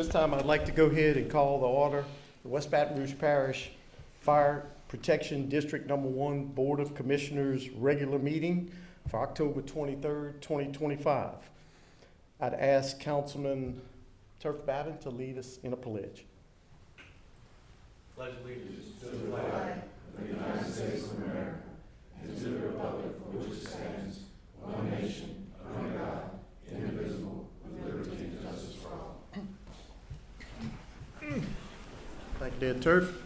This time I'd like to go ahead and call the order, the West Baton Rouge Parish Fire Protection District Number 1 Board of Commissioners regular meeting for October 23rd, 2025. I'd ask Councilman Turf Babin to lead us in a pledge. Pledge allegiance to the flag of the United States of America and to the republic for which it stands, one nation, under God, indivisible, with liberty and justice for all. Thank you, Dad Turf.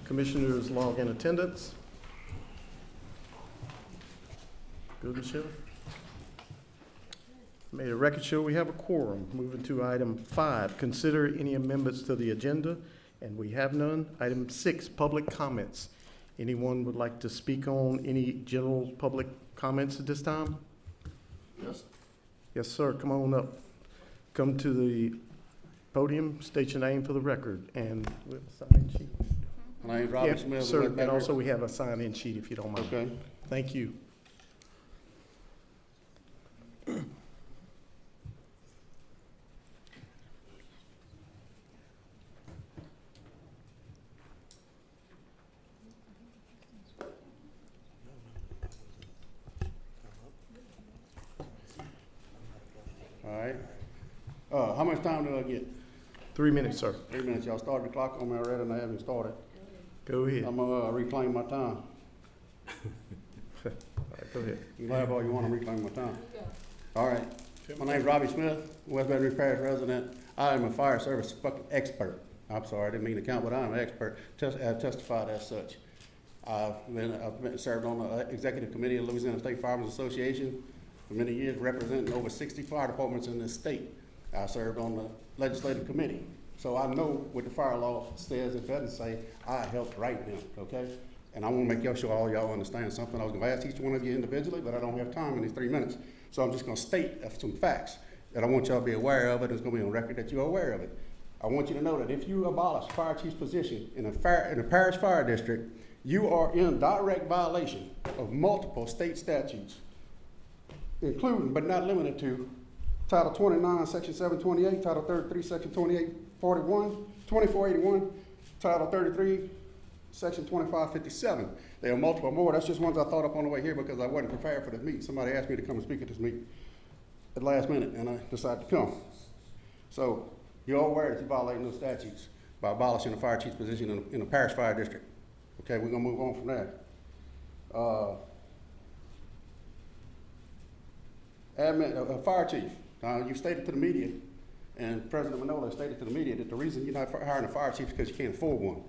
Commissioners log in attendance. Good, Michelle. May the record show we have a quorum. Moving to item 5, consider any amendments to the agenda, and we have none. Item 6, public comments. Anyone would like to speak on any general public comments at this time? Yes. Yes, sir. Come on up. Come to the podium, state your name for the record, and we'll sign sheet. My name's Robert Yeah, Smith. sir, and also we have a sign-in sheet if you don't mind. Okay. Thank you. All right. How much time do I get? 3 minutes, sir. 3 minutes. Y'all started the clock on me already and I haven't started. Go ahead. I'm gonna reclaim my time. All right, go ahead. You can laugh all you want, I'm reclaiming my time. All right. My name's Robbie Smith, West Baton Rouge Parish resident. I am a fire service fucking expert. I'm sorry, I didn't mean to count, but I'm an expert. I testified as such. I've served on the executive committee of Louisiana State Firemen's Association for many years, representing over 60 fire departments in this state. I served on the legislative committee. So I know what the fire law says. It doesn't say I helped write them, okay? And I want to make sure all y'all understand something. I was going to ask each one of you individually, but I don't have time in these 3 minutes. So I'm just going to state some facts that I want y'all to be aware of it. It's going to be on record that you're aware of it. I want you to know that if you abolish fire chief's position in a parish fire district, you are in direct violation of multiple state statutes, including but not limited to Title 29, Section 728, Title 33, Section 2841, 2481, Title 33, Section 2557. There are multiple more. That's just ones I thought up on the way here because I wasn't prepared for this meeting. Somebody asked me to come and speak at this meeting at the last minute, and I decided to come. So you're all aware that you're violating those statutes by abolishing the fire chief's position in a parish fire district. Okay, we're gonna move on from there. Fire chief, you stated to the media, and President Manola stated to the media that the reason you're not hiring a fire chief is because you can't afford one.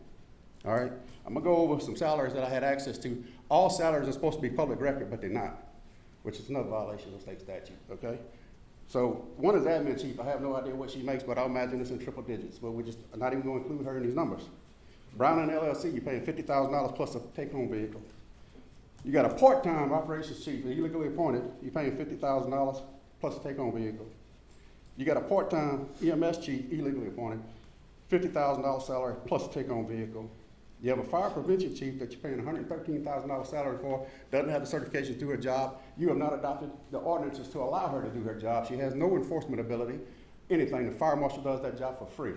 All right, I'm gonna go over some salaries that I had access to. All salaries are supposed to be public record, but they're not, which is another violation of state statute, okay? So one is admin chief. I have no idea what she makes, but I imagine it's in triple digits, but we're just not even gonna include her in these numbers. Brown and LLC, you're paying $50,000 plus a take-home vehicle. You got a part-time operations chief, illegally appointed, you're paying $50,000 plus a take-home vehicle. You got a part-time EMS chief, illegally appointed, $50,000 salary plus a take-home vehicle. You have a fire prevention chief that you're paying $113,000 salary for, doesn't have the certification to do her job. You have not adopted the ordinances to allow her to do her job. She has no enforcement ability, anything. The fire marshal does that job for free.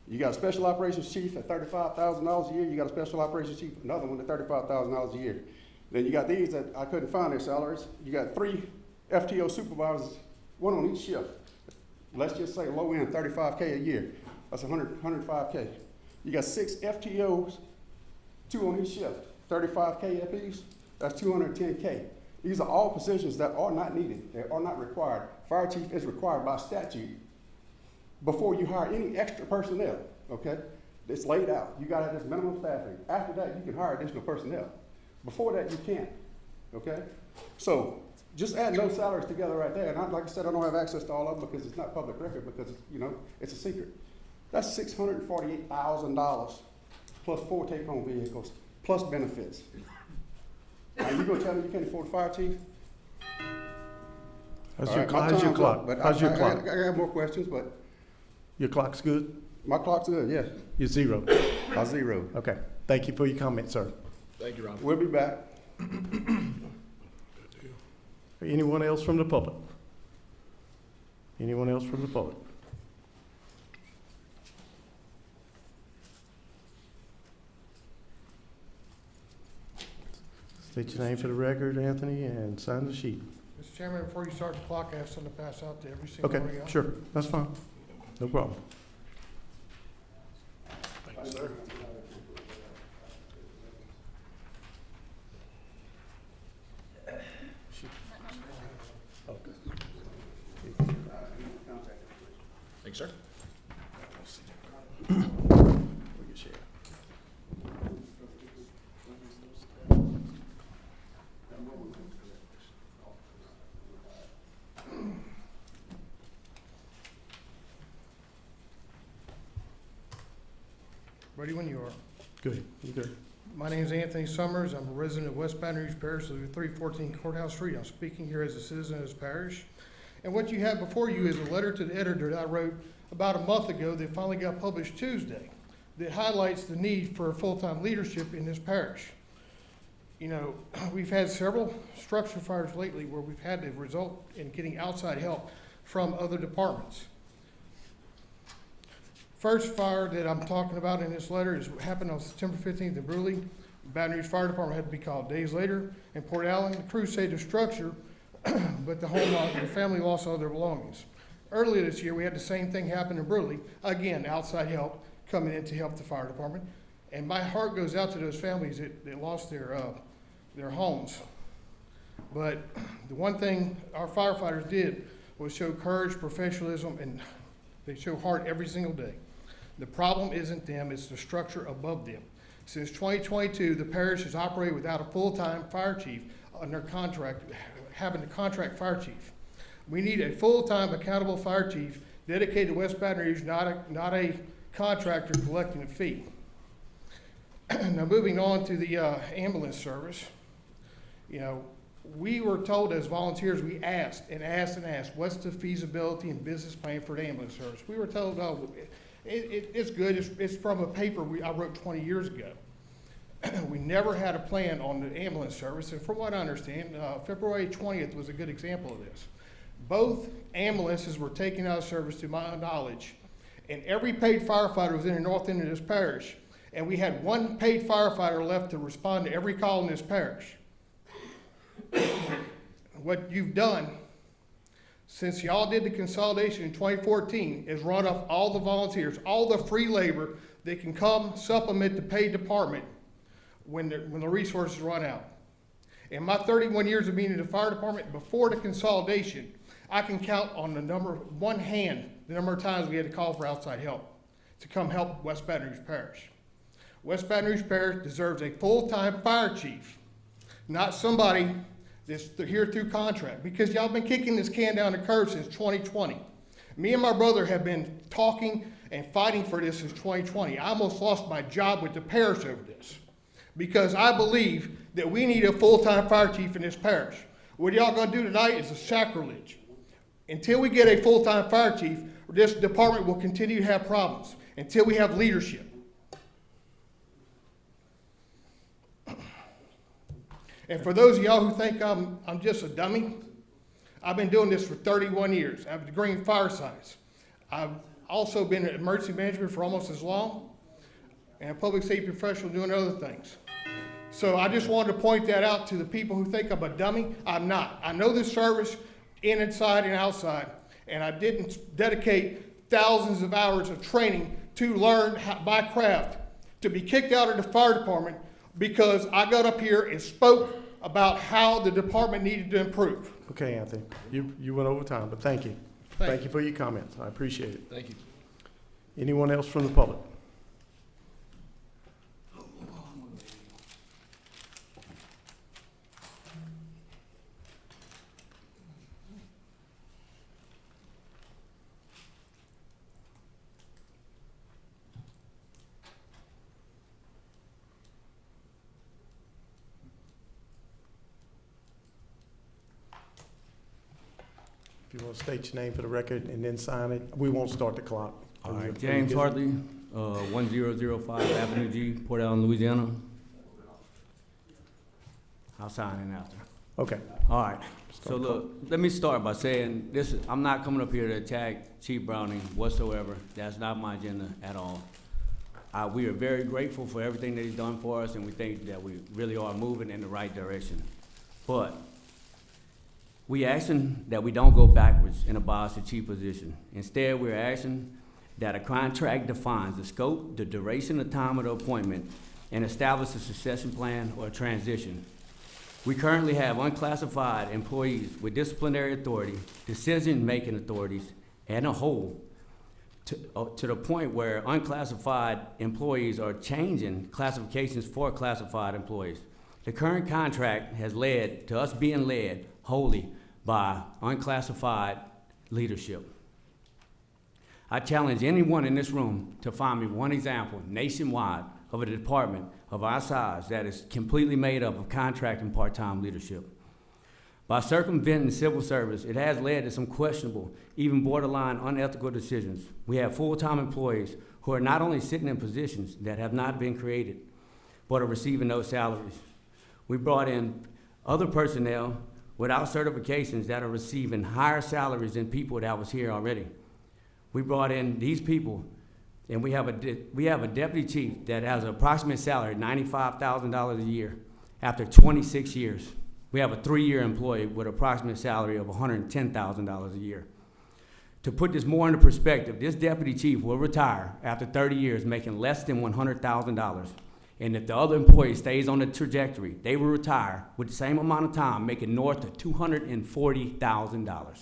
You got a special operations chief at $35,000 a year. You got a special operations chief, another one at $35,000 a year. Then you got these that I couldn't find their salaries. You got 3 FTO supervisors, one on each shift. Let's just say low end $35K a year. That's $105K. You got 6 FTOs, 2 on each shift, $35K apiece. That's $210K. These are all positions that are not needed. They are not required. Fire chief is required by statute before you hire any extra personnel, okay? It's laid out. You gotta have this minimum staffing. After that, you can hire additional personnel. Before that, you can't, okay? So just add those salaries together right there. And like I said, I don't have access to all of them because it's not public record because, it's a secret. That's $648,000 plus 4 take-home vehicles plus benefits. Now you gonna tell me you can't afford a fire chief? How's your clock? How's your clock? I have more questions, but. Your clock's good? My clock's good, yes. You're zero. I zero. Okay. Thank you for your comment, sir. Thank you, Robert. We'll be back. Anyone else from the public? Anyone else from the public? State your name for the record, Anthony, and sign the sheet. Mr. Chairman, before you start the clock, I have something to pass out to every single one of Okay, y'all. sure, that's fine. No problem. Thank you, sir. Thanks, sir. Ready when you are. Good, you good? My name is Anthony Summers. I'm a resident of West Baton Rouge Parish, 314 Courthouse Street. I'm speaking here as a citizen of this parish. And what you have before you is a letter to the editor that I wrote about a month ago that finally got published Tuesday that highlights the need for full-time leadership in this parish. You know, we've had several structure fires lately where we've had to result in getting outside help from other departments. First fire that I'm talking about in this letter happened on September 15th in Bruley. Baton Rouge Fire Department had to be called days later. In Port Allen, the crew saved the structure, but the family lost all their belongings. Earlier this year, we had the same thing happen in Bruley. Again, outside help coming in to help the fire department. And my heart goes out to those families that lost their homes. But the one thing our firefighters did was show courage, professionalism, and they show heart every single day. The problem isn't them, it's the structure above them. Since 2022, the parish has operated without a full-time fire chief under contract, having a contract fire chief. We need a full-time accountable fire chief dedicated to West Baton Rouge, not a contractor collecting a fee. Now moving on to the ambulance service, you know, we were told as volunteers, we asked and asked and asked, what's the feasibility and business plan for the ambulance service? We were told, oh, it's good. It's from a paper I wrote 20 years ago. We never had a plan on the ambulance service, and from what I understand, February 20th was a good example of this. Both ambulances were taken out of service, to my knowledge, and every paid firefighter was in the north end of this parish, and we had one paid firefighter left to respond to every call in this parish. What you've done since y'all did the consolidation in 2014 is run off all the volunteers, all the free labor that can come supplement the paid department when the resources run out. In my 31 years of being in the fire department before the consolidation, I can count on the number of times we had to call for outside help to come help West Baton Rouge Parish. West Baton Rouge Parish deserves a full-time fire chief, not somebody that's here through contract, because y'all been kicking this can down the curb since 2020. Me and my brother have been talking and fighting for this since 2020. I almost lost my job with the parish over this, because I believe that we need a full-time fire chief in this parish. What y'all gonna do tonight is a sacrilege. Until we get a full-time fire chief, this department will continue to have problems until we have leadership. And for those of y'all who think I'm just a dummy, I've been doing this for 31 years. I have a degree in fire science. I've also been in emergency management for almost as long, and a public safety professional doing other things. So I just wanted to point that out to the people who think I'm a dummy. I'm not. I know this service inside and outside, and I didn't dedicate thousands of hours of training to learn by craft to be kicked out of the fire department because I got up here and spoke about how the department needed to improve. Okay, Anthony, you went over time, but thank you. Thank you for your comments. I appreciate it. Thank you. Anyone else from the public? If you want to state your name for the record and then sign it, we won't start the clock. All right, James Hartley, 1005 Avenue G, Port Allen, Louisiana. I'll sign in after. Okay. All right, so look, let me start by saying this, I'm not coming up here to attack Chief Browning whatsoever. That's not my agenda at all. We are very grateful for everything that he's done for us, and we think that we really are moving in the right direction. But we asking that we don't go backwards in a boss to chief position. Instead, we're asking that a contract defines the scope, the duration, the time of the appointment, and establish a succession plan or transition. We currently have unclassified employees with disciplinary authority, decision-making authorities, and a whole to the point where unclassified employees are changing classifications for classified employees. The current contract has led to us being led wholly by unclassified leadership. I challenge anyone in this room to find me one example nationwide of a department of our size that is completely made up of contract and part-time leadership. By circumventing civil service, it has led to some questionable, even borderline unethical decisions. We have full-time employees who are not only sitting in positions that have not been created, but are receiving those salaries. We brought in other personnel without certifications that are receiving higher salaries than people that was here already. We brought in these people, and we have a deputy chief that has an approximate salary of $95,000 a year after 26 years. We have a 3-year employee with an approximate salary of $110,000 a year. To put this more into perspective, this deputy chief will retire after 30 years making less than $100,000. And if the other employee stays on the trajectory, they will retire with the same amount of time making north of $240,000.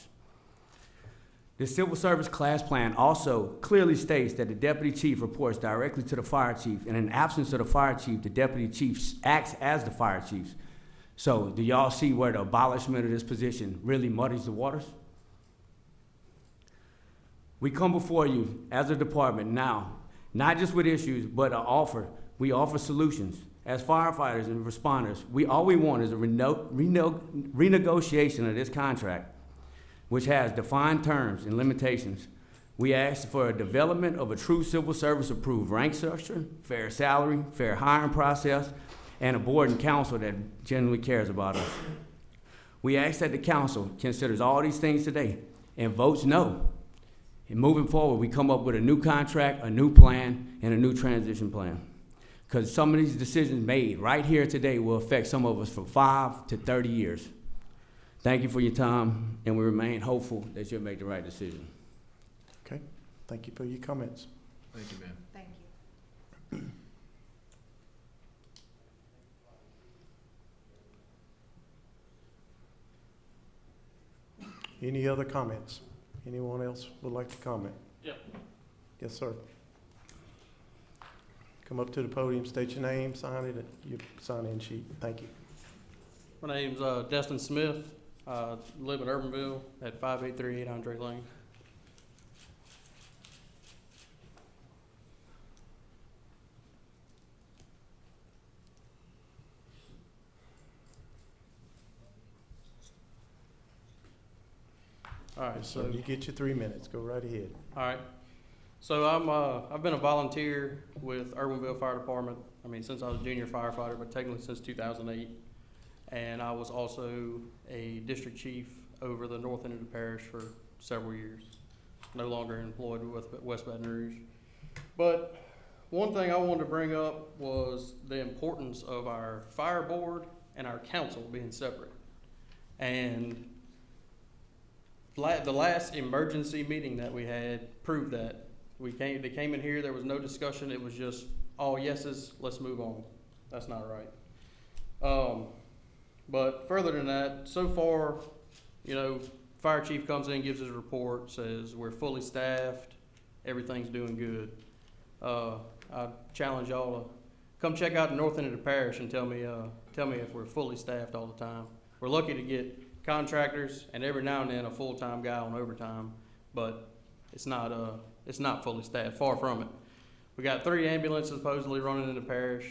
The civil service class plan also clearly states that the deputy chief reports directly to the fire chief, and in absence of the fire chief, the deputy chief acts as the fire chief. So do y'all see where the abolishment of this position really muddies the waters? We come before you as a department now, not just with issues, but an offer. We offer solutions. As firefighters and responders, all we want is a renegotiation of this contract, which has defined terms and limitations. We ask for a development of a true civil service approved rank structure, fair salary, fair hiring process, and a board and council that genuinely cares about us. We ask that the council considers all these things today and votes no. And moving forward, we come up with a new contract, a new plan, and a new transition plan. Because some of these decisions made right here today will affect some of us for 5 to 30 years. Thank you for your time, and we remain hopeful that you'll make the right decision. Okay, thank you for your comments. Thank you, man. Thank you. Any other comments? Anyone else would like to comment? Yep. Yes, sir. Come up to the podium, state your name, sign it, your sign-in sheet. Thank you. My name's Destin Smith. Live in Urbanville at 5838 Andre Lane. All right, So you get your 3 minutes. Go right ahead. all right. So I've been a volunteer with Urbanville Fire Department. I mean, since I was a junior firefighter, but technically since 2008. And I was also a district chief over the north end of the parish for several years. No longer employed with West Baton Rouge. But one thing I wanted to bring up was the importance of our fire board and our council being separate. And the last emergency meeting that we had proved that. They came in here, there was no discussion, it was just all yeses, let's move on. That's not right. But further than that, so far, you know, fire chief comes in, gives his report, says we're fully staffed, everything's doing good. I challenge y'all to come check out the north end of the parish and tell me if we're fully staffed all the time. We're lucky to get contractors and every now and then a full-time guy on overtime, but it's not fully staffed, far from it. We got 3 ambulances supposedly running in the parish.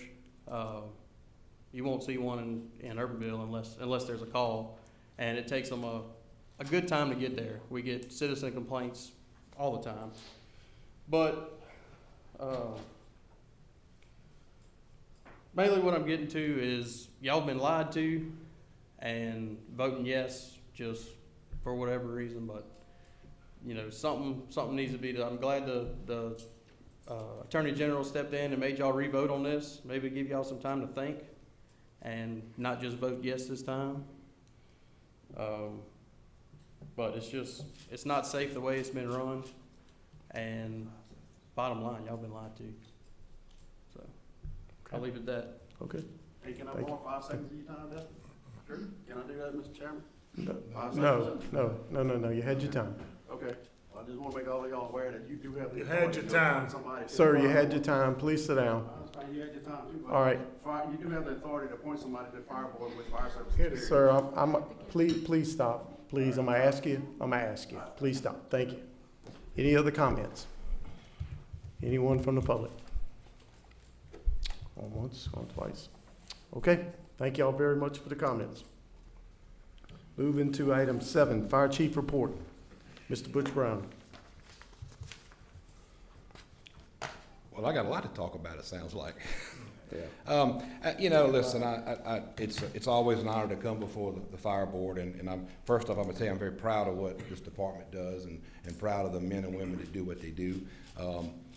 You won't see one in Urbanville unless there's a call, and it takes them a good time to get there. We get citizen complaints all the time. But mainly what I'm getting to is y'all been lied to and voting yes just for whatever reason, but you know, something needs to be done. I'm glad the Attorney General stepped in and made y'all re-vote on this, maybe give y'all some time to think and not just vote yes this time. But it's not safe the way it's been run, and bottom line, y'all been lied to. So, I'll leave it at that. Okay. Hey, can I Thank borrow 5 seconds of your time, Dustin? Sure. Can I do that, Mr. Chairman? No, you had your time. Okay. Well, I just want to make all of y'all aware that you do have the. You had your time. Sir, you had your time. Please sit down. You had your time too. but All right. You do have the authority to appoint somebody to the fire board with fire service Hit it, experience. Sir, please stop. Please, I'm gonna ask you. Please stop. Thank you. Any other comments? Anyone from the public? Going once, going twice. Okay, thank y'all very much for the comments. Moving to item 7, Fire Chief Report. Mr. Butch Brown. Well, I got a lot to talk about, it sounds like. Yeah. You know, listen, it's always an honor to come before the fire board, and first off, I'm gonna tell you, I'm very proud of what this department does, and proud of the men and women that do what they do.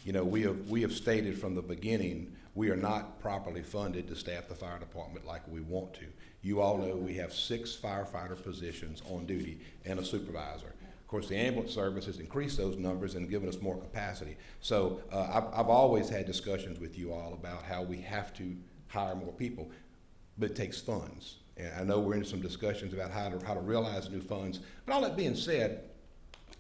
You know, we have stated from the beginning, we are not properly funded to staff the fire department like we want to. You all know we have 6 firefighter positions on duty and a supervisor. Of course, the ambulance service has increased those numbers and given us more capacity. So I've always had discussions with you all about how we have to hire more people, but it takes funds. And I know we're into some discussions about how to realize new funds. But all that being said,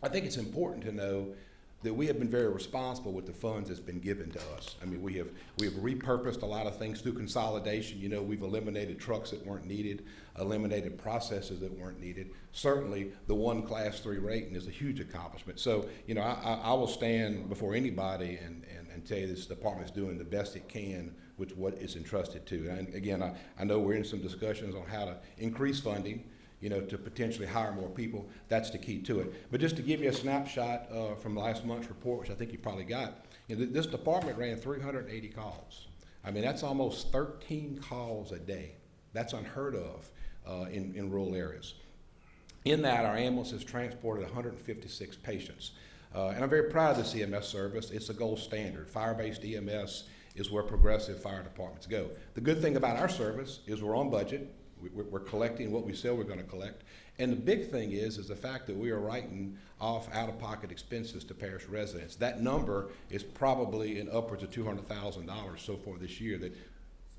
I think it's important to know that we have been very responsible with the funds that's been given to us. I mean, we have repurposed a lot of things through consolidation. You know, we've eliminated trucks that weren't needed, eliminated processes that weren't needed. Certainly, the 1 Class 3 rating is a huge accomplishment. So, you know, I will stand before anybody and tell you this department is doing the best it can with what it's entrusted to. And again, I know we're in some discussions on how to increase funding, you know, to potentially hire more people. That's the key to it. But just to give you a snapshot from last month's report, which I think you probably got, you know, this department ran 380 calls. I mean, that's almost 13 calls a day. That's unheard of in rural areas. In that, our ambulances transported 156 patients. And I'm very proud of the CMS service. It's a gold standard. Fire-based EMS is where progressive fire departments go. The good thing about our service is we're on budget. We're collecting what we said we're going to collect. And the big thing is the fact that we are writing off out-of-pocket expenses to parish residents. That number is probably in upwards of $200,000 so far this year, that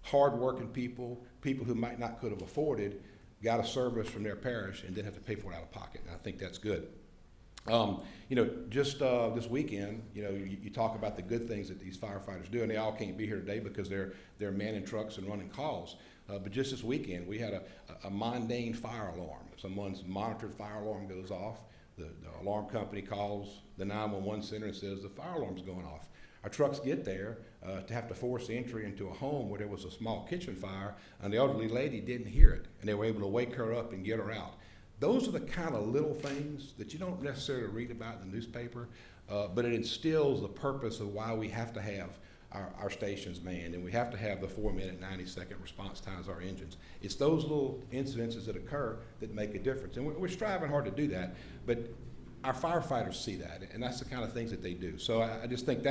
hard-working people who might not could have afforded, got a service from their parish and didn't have to pay for it out of pocket. And I think that's good. You know, just this weekend, you know, you talk about the good things that these firefighters do, and they all can't be here today because they're manning trucks and running calls. But just this weekend, we had a mundane fire alarm. Someone's monitored fire alarm goes off. The alarm company calls the 911 center and says the fire alarm's going off. Our trucks get there to have to force entry into a home where there was a small kitchen fire, and the elderly lady didn't hear it, and they were able to wake her up and get her out. Those are the kind of little things that you don't necessarily read about in the newspaper, but it instills the purpose of why we have to have our stations manned, and we have to have the 4-minute, 90-second response times our engines. It's those little incidences that occur that make a difference, and we're striving hard to do that, but our firefighters see that, and that's the kind of things that they do. So I just think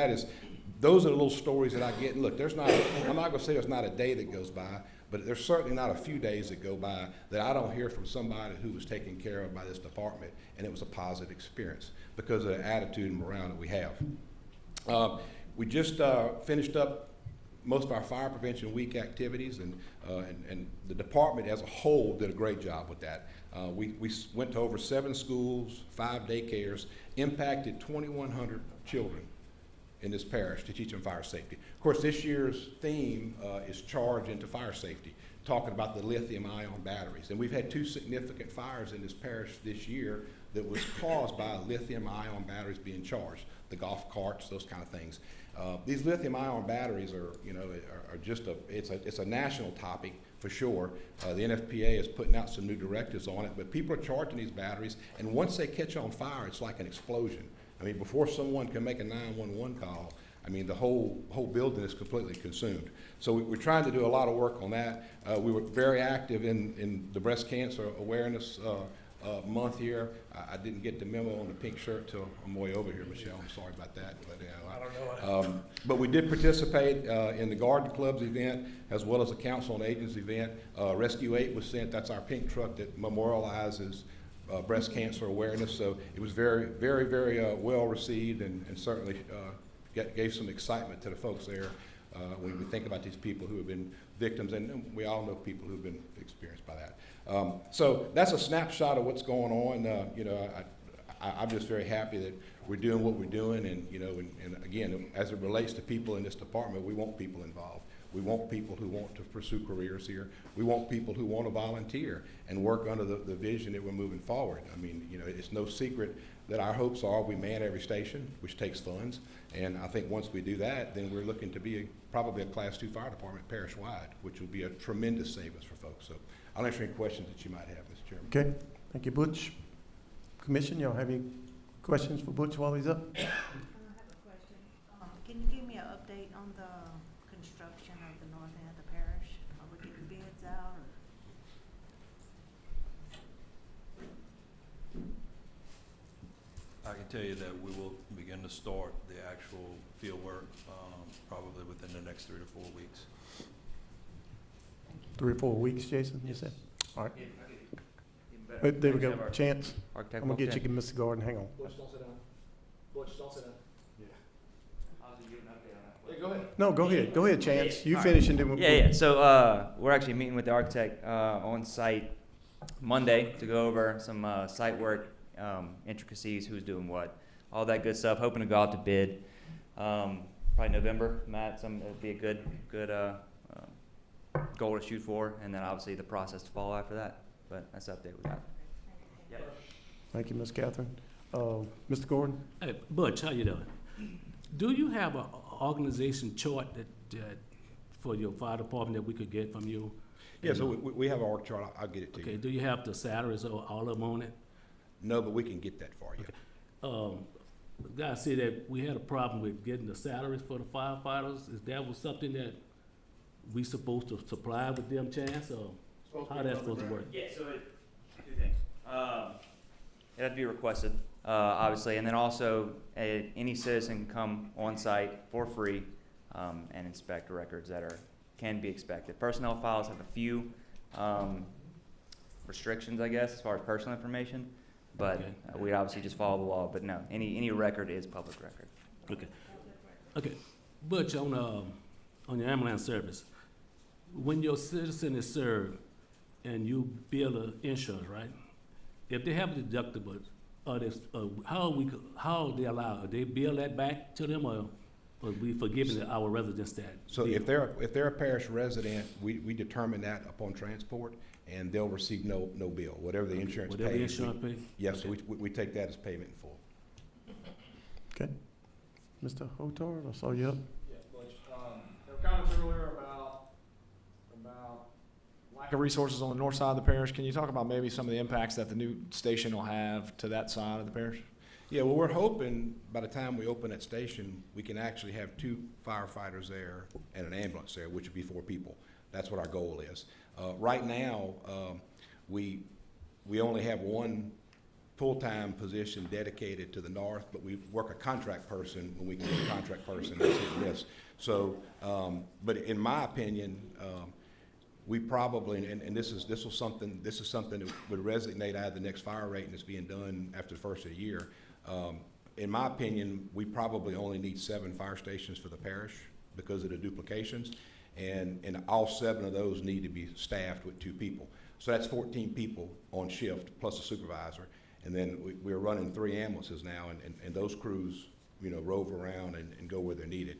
those are the little stories that I get. And look, I'm not gonna say there's not a day that goes by, but there's certainly not a few days that go by that I don't hear from somebody who was taken care of by this department, and it was a positive experience because of the attitude and morale that we have. We just finished up most of our Fire Prevention Week activities, and the department as a whole did a great job with that. We went to over 7 schools, 5 daycares, impacted 2,100 children in this parish to teach them fire safety. Of course, this year's theme is Charge into Fire Safety, talking about the lithium-ion batteries. And we've had 2 significant fires in this parish this year that was caused by lithium-ion batteries being charged, the golf carts, those kind of things. These lithium-ion batteries are just it's a national topic for sure. The NFPA is putting out some new directives on it, but people are charging these batteries, and once they catch on fire, it's like an explosion. I mean, before someone can make a 911 call, I mean, the whole building is completely consumed. So we're trying to do a lot of work on that. We were very active in the breast cancer awareness month here. I didn't get the memo on the pink shirt till I'm way over here, Michelle. I'm sorry about that. But, but we did participate in the Garden Club's event as well as the Council on Aging's event. Rescue 8 was sent. That's our pink truck that memorializes breast cancer awareness. So it was very, very, very well received and certainly gave some excitement to the folks there when we think about these people who have been victims, and we all know people who've been experienced by that. So that's a snapshot of what's going on. You know, I'm just very happy that we're doing what we're doing, and you know, and again, as it relates to people in this department, we want people involved. We want people who want to pursue careers here. We want people who want to volunteer and work under the vision that we're moving forward. I mean, you know, it's no secret that our hopes are we man every station, which takes funds, and I think once we do that, then we're looking to be probably a Class 2 fire department parish-wide, which will be a tremendous savings for folks. So I'll answer any questions that you might have, Mr. Chairman. Okay, thank you, Butch. Commission, y'all have any questions for Butch while he's up? I have a question. Can you give me an update on the construction of the north end of the parish? Are we getting bids out? I can tell you that we will begin to start the actual field work probably within the next 3 to 4 weeks. 3 or 4 weeks, Jason, you said? All right. There we go, Chance. I'm gonna get you, Mr. Gordon, hang on. Butch, don't sit down. Butch, don't sit down. Yeah, go ahead. No, go ahead, Chance. You finish and then we'll. Yeah. So we're actually meeting with the architect on site Monday to go over some site work, intricacies, who's doing what, all that good stuff. Hoping to go out to bid, probably November. Matt, it'd be a good goal to shoot for, and then obviously the process to follow after that. But that's the update with that. Yeah. Thank you, Ms. Catherine. Mr. Gordon? Hey, Butch, how you doing? Do you have an organization chart that for your fire department that we could get from you? Yeah, so we have our org chart. I'll get it to Okay, you. do you have the salaries or all of them on it? No, but we can get that for you. The guy said that we had a problem with getting the salaries for the firefighters. Is that was something that we supposed to supply with them, Chance, or how that's supposed to work? Yeah, so two things. It had to be requested, obviously, and then also any citizen can come on site for free and inspect records that can be expected. Personnel files have a few restrictions, I guess, as far as personal information, but Okay. we obviously just follow the law. But no, any record is public record. Okay. Okay, Butch, on your ambulance service, when your citizen is served and you bill the insurance, right? If they have a deductible, how are they allowed? They bill that back to them, or we forgiving our residents that? So if they're a parish resident, we determine that upon transport, and they'll receive no bill, whatever the insurance pays. Whatever the insurance pays? Yes, so we take that as payment in full. Okay. Mr. Hotard, I saw you up. Yeah, Butch, there were comments earlier about lack of resources on the north side of the parish. Can you talk about maybe some of the impacts that the new station will have to that side of the parish? Yeah, well, we're hoping by the time we open that station, we can actually have 2 firefighters there and an ambulance there, which would be 4 people. That's what our goal is. Right now, we only have 1 full-time position dedicated to the north, but we work a contract person when we can get a contract person. That's hit and miss. So, but in my opinion, we probably, and this is something that would resonate out of the next fire rating that's being done after the first of the year. In my opinion, we probably only need 7 fire stations for the parish because of the duplications, and all 7 of those need to be staffed with 2 people. So that's 14 people on shift plus a supervisor, and then we're running 3 ambulances now, and those crews, you know, rove around and go where they're needed.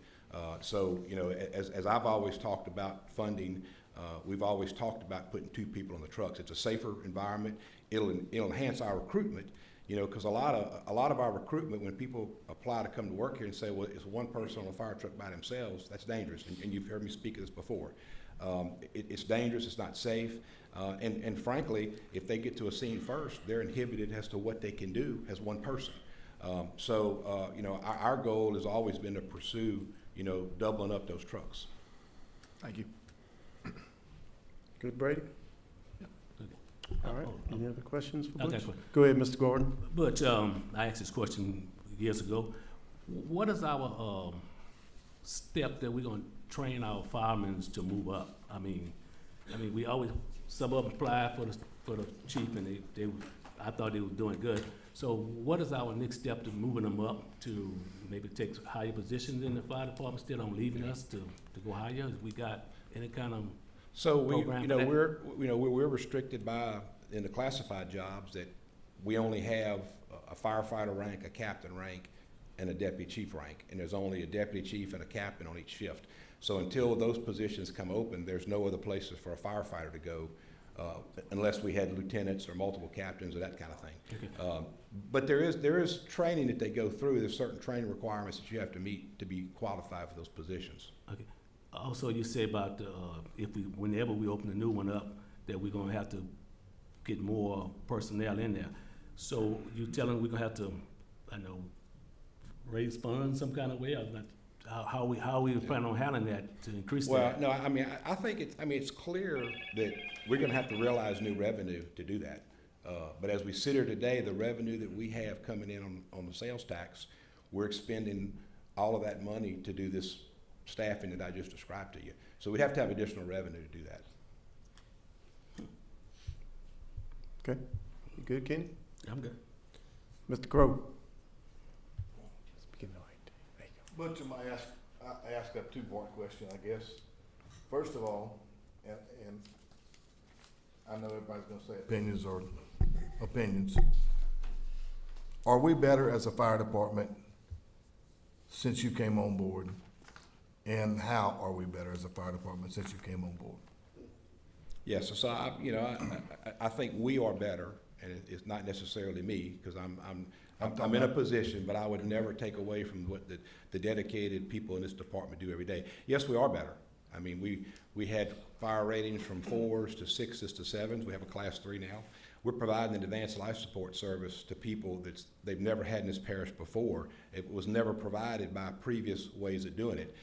So, you know, as I've always talked about funding, we've always talked about putting 2 people on the trucks. It's a safer environment. It'll enhance our recruitment, you know, because a lot of our recruitment, when people apply to come to work here and say, well, it's 1 person on a fire truck by themselves, that's dangerous. And you've heard me speak of this before. It's dangerous. It's not safe. And frankly, if they get to a scene first, they're inhibited as to what they can do as 1 person. So, you know, our goal has always been to pursue, you know, doubling up those trucks. Thank you. Good, Brady? All right, any other questions for I got a Butch? question. Go ahead, Mr. Gordon. Butch, I asked this question years ago. What is our step that we're gonna train our firemen to move up? I mean, we always, some of them apply for the chief, and I thought they were doing good. So what is our next step to moving them up to maybe take higher positions in the fire department, still on leaving us to go higher? We got any kind of So we, program you for know, that? we're restricted by, in the classified jobs, that we only have a firefighter rank, a captain rank, and a deputy chief rank. And there's only a deputy chief and a captain on each shift. So until those positions come open, there's no other places for a firefighter to go, unless we had lieutenants or multiple captains or that kind of thing. Okay. But there is training that they go through. There's certain training requirements that you have to meet to be qualified for those positions. Okay. Also, you say about whenever we open a new one up, that we're gonna have to get more personnel in there. So you telling we're gonna have to, I know, raise funds some kind of way, or not? How we plan on handling that to increase Well, that? no, I mean, I think it's clear that we're gonna have to realize new revenue to do that. But as we sit here today, the revenue that we have coming in on the sales tax, we're expending all of that money to do this staffing that I just described to you. So we'd have to have additional revenue to do that. Okay, you good, Kenny? I'm good. Mr. Crowe? Speaking right. There you go. Butch, I ask a two-part question, I guess. First of all, and I know everybody's gonna say opinions or opinions. Are we better as a fire department since you came on board? And how are we better as a fire department since you came on board? Yes, so I think we are better, and it's not necessarily me, because I'm in a position, but I would never take away from what the dedicated people in this department do every day. Yes, we are better. I mean, we had fire ratings from 4s to 6s to 7s. We have a class 3 now. We're providing an advanced life support service to people they've never had in this parish before. It was never provided by previous ways of doing it.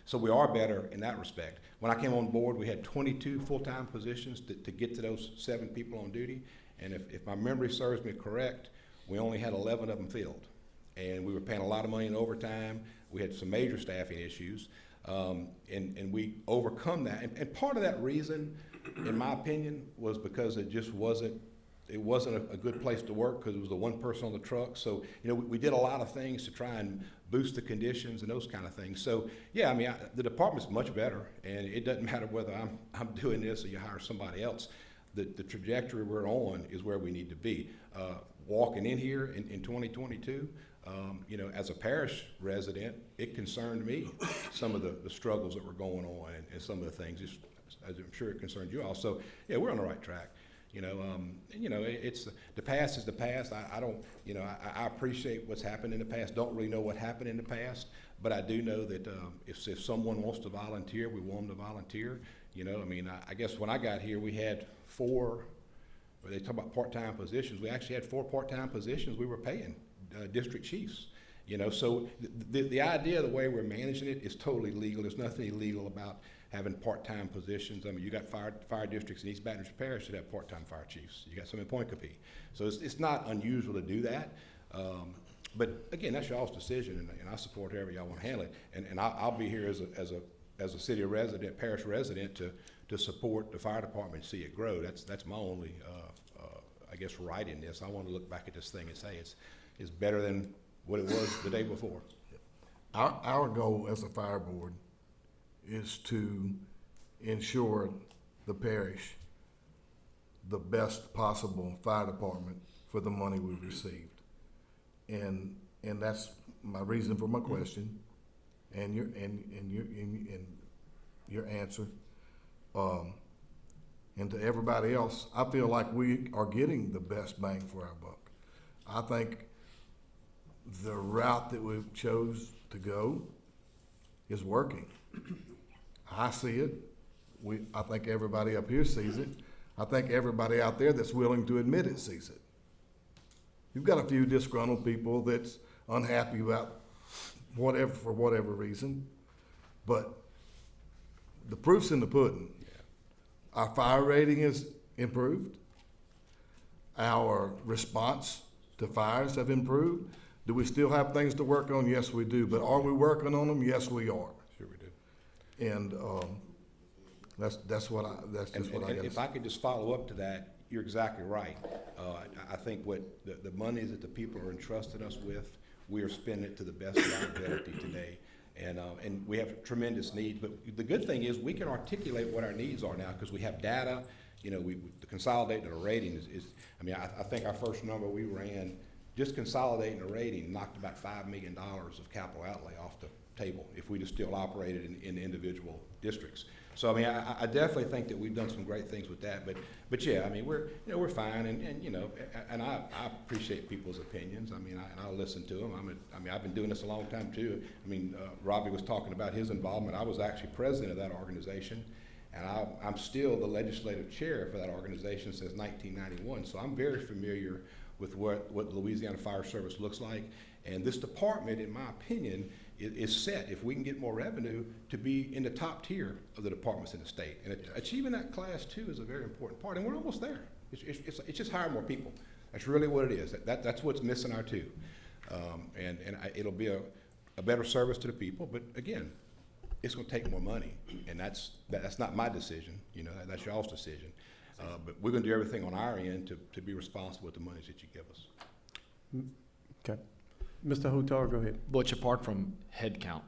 So we are better in that respect. When I came on board, we had 22 full-time positions to get to those 7 people on duty. And if my memory serves me correct, we only had 11 of them filled. And we were paying a lot of money in overtime. We had some major staffing issues. And we overcome that. And part of that reason, in my opinion, was because it just wasn't a good place to work, because it was the one person on the truck. So, you know, we did a lot of things to try and boost the conditions and those kind of things. So, yeah, I mean, the department's much better, and it doesn't matter whether I'm doing this or you hire somebody else. The trajectory we're on is where we need to be. Walking in here in 2022, you know, as a parish resident, it concerned me, some of the struggles that were going on and some of the things, just, as I'm sure it concerned you all. So, yeah, we're on the right track. You know, it's the past is the past. I don't, you know, I appreciate what's happened in the past. Don't really know what happened in the past, but I do know that if someone wants to volunteer, we want them to volunteer. You know, I mean, I guess when I got here, we had 4. They talk about part-time positions. We actually had 4 part-time positions we were paying district chiefs. You know, so the idea, the way we're managing it is totally legal. There's nothing illegal about having part-time positions. I mean, you got fire districts in East Baton Rouge Parish that have part-time fire chiefs. You got some in Point Copee. So it's not unusual to do that. But again, that's y'all's decision, and I support however y'all want to handle it. And I'll be here as a city resident, parish resident, to support the fire department and see it grow. That's my only, I guess, right in this. I want to look back at this thing and say it's better than what it was the day before. Our goal as a fire board is to ensure the parish the best possible fire department for the money we've received. And that's my reason for my question and your answer. And to everybody else, I feel like we are getting the best bang for our buck. I think the route that we chose to go is working. I see it. I think everybody up here sees it. I think everybody out there that's willing to admit it sees it. You've got a few disgruntled people that's unhappy about whatever, for whatever reason, but the proof's in the pudding. Our fire rating is improved. our response to fires have improved. Do we still have things to work on? Yes, we do. But are we working on them? Yes, we are. Sure we do. And that's just what I got to If say. I could just follow up to that, you're exactly right. I think what the monies that the people are entrusting us with, we are spending it to the best of our ability today. And we have tremendous needs, but the good thing is we can articulate what our needs are now because we have data. You know, the consolidating a rating is I mean, I think our first number we ran, just consolidating a rating knocked about $5 million of capital outlay off the table if we just still operated in individual districts. So I mean, I definitely think that we've done some great things with that, but yeah, I mean, we're fine, and you know, and I appreciate people's opinions. I mean, and I'll listen to them. I mean, I've been doing this a long time too. I mean, Robbie was talking about his involvement. I was actually president of that organization, and I'm still the legislative chair for that organization since 1991. So I'm very familiar with what Louisiana Fire Service looks like, and this department, in my opinion, is set, if we can get more revenue, to be in the top tier of the departments in the state. And achieving that class 2 is a very important part, and we're almost there. It's just hiring more people. That's really what it is. That's what's missing our 2. It'll be a better service to the people, but again, it's gonna take more money, and that's not my decision, you know, that's y'all's decision. But we're gonna do everything on our end to be responsible with the monies that you give us. Okay. Mr. Hutar, go ahead. Butch, apart from headcount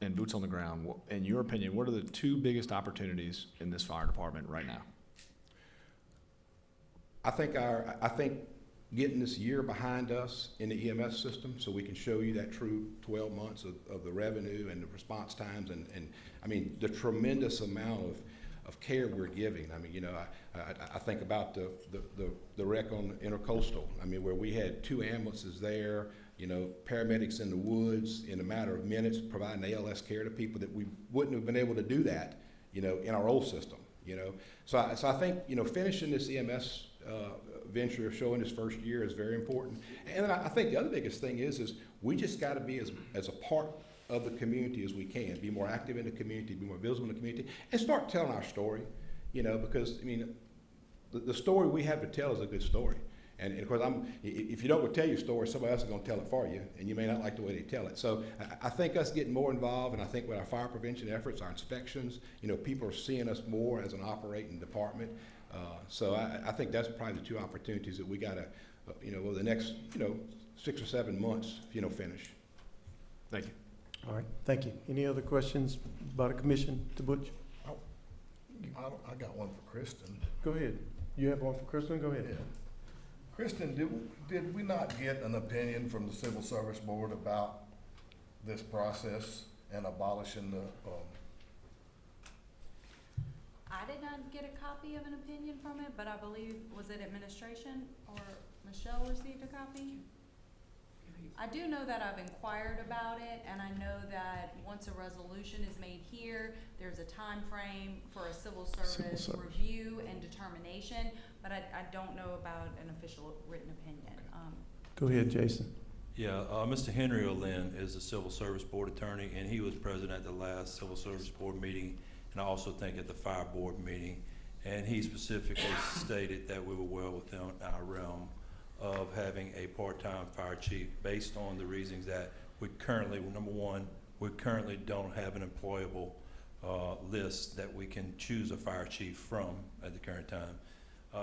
and boots on the ground, in your opinion, what are the 2 biggest opportunities in this fire department right now? I think getting this year behind us in the EMS system so we can show you that true 12 months of the revenue and the response times and I mean, the tremendous amount of care we're giving. I mean, you know, I think about the wreck on Intercoastal. I mean, where we had 2 ambulances there, you know, paramedics in the woods in a matter of minutes providing ALS care to people that we wouldn't have been able to do that, you know, in our old system, you know. So I think, you know, finishing this EMS venture of showing this first year is very important. And then I think the other biggest thing is we just got to be as a part of the community as we can, be more active in the community, be more visible in the community, and start telling our story, you know, because, I mean, the story we have to tell is a good story. And of course, if you don't tell your story, somebody else is going to tell it for you, and you may not like the way they tell it. So I think us getting more involved, and I think with our fire prevention efforts, our inspections, you know, people are seeing us more as an operating department. So I think that's probably the 2 opportunities that we got to, you know, over the next, you know, 6 or 7 months, you know, finish. Thank you. All right, thank you. Any other questions by the commission to Butch? I got one for Kristen. Go ahead. You have one for Kristen? Go ahead. Yeah. Kristen, did we not get an opinion from the Civil Service Board about this process and abolishing the, I did not get a copy of an opinion from it, but I believe, was it administration or Michelle received a copy? I do know that I've inquired about it, and I know that once a resolution is made here, there's a time frame for a civil service review and determination, but I don't know about an official written opinion. Go ahead, Jason. Yeah, Mr. Henry Olin is a Civil Service Board attorney, and he was present at the last Civil Service Board meeting, and I also think at the Fire Board meeting. And he specifically stated that we were well within our realm of having a part-time fire chief based on the reasons that we currently, number one, we currently don't have an employable list that we can choose a fire chief from at the current time.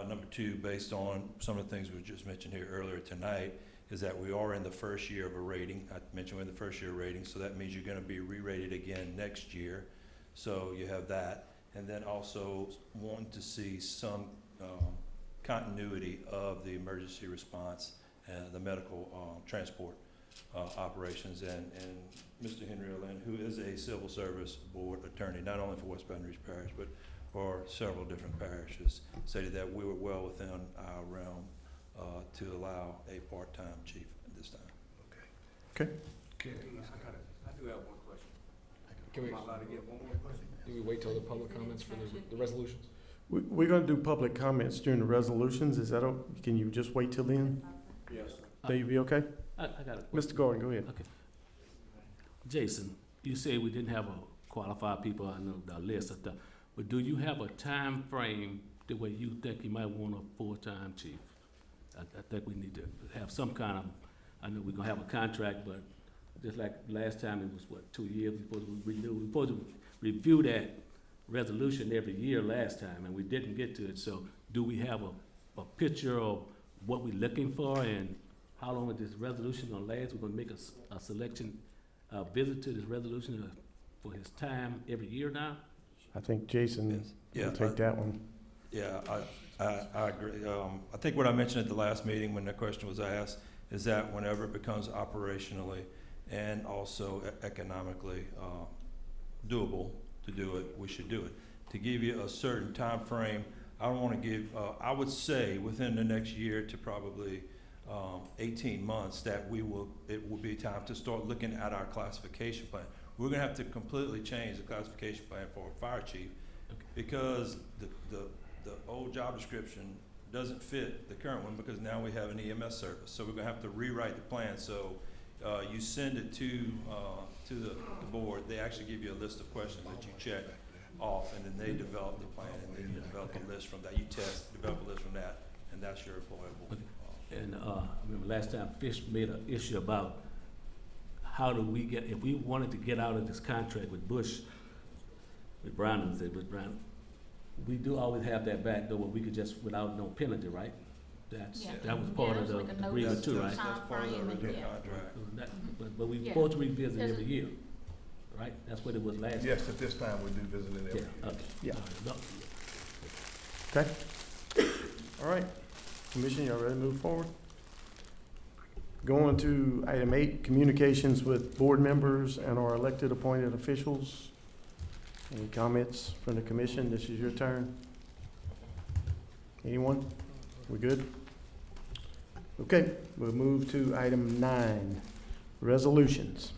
Number 2, based on some of the things we just mentioned here earlier tonight, is that we are in the first year of a rating. I mentioned we're in the first year of rating, so that means you're gonna be re-rated again next year. So you have that. And then also wanting to see some continuity of the emergency response and the medical transport operations. And Mr. Henry Olin, who is a Civil Service Board attorney, not only for West Baton Rouge Parish, but for several different parishes, stated that we were well within our realm to allow a part-time chief at this time. Okay. I do have one question. Can we, Am I allowed to get one more question? do we wait till the public comments for the resolutions? We're gonna do public comments during the resolutions. Is that, can you just wait till then? Yes. Will you be okay? I got it. Mr. Gordon, go ahead. Okay. Jason, you said we didn't have a qualified people, I know the list of stuff, but do you have a time frame the way you think you might want a full-time chief? I think we need to have some kind of, I know we're gonna have a contract, but just like last time, it was what, 2 years, we're supposed to renew, we're supposed to review that resolution every year last time, and we didn't get to it, so do we have a picture of what we're looking for and how long is this resolution gonna last? We're gonna make a selection, visit to this resolution for his time every year now? I think Jason Yeah, will take that one. Yeah, I agree. I think what I mentioned at the last meeting when the question was asked is that whenever it becomes operationally and also economically doable to do it, we should do it. To give you a certain time frame, I don't want to give, I would say within the next year to probably 18 months that it will be time to start looking at our classification plan. We're going to have to completely change the classification plan for a fire chief because the old job description doesn't fit the current one because now we have an EMS service. So we're going to have to rewrite the plan. So you send it to the board. They actually give you a list of questions that you check off, and then they develop the plan, and then you develop a list from that. You develop a list from that, and that's your employable. And I remember last time Fish made an issue about how do we get, if we wanted to get out of this contract with Bush, with Brown, we do always have that back door where we could just, without no penalty, right? That was part of the agreement too, right? That's part of the original contract. But we're supposed to revisit every year, right? That's what it was last time. Yes, at this time, we do visit it every year. Yeah, okay. Okay. All right. Commission, y'all ready to move forward? Going to item 8, communications with board members and our elected appointed officials. Any comments from the commission? This is your turn. Anyone? We good? Okay, we'll move to item 9, resolutions.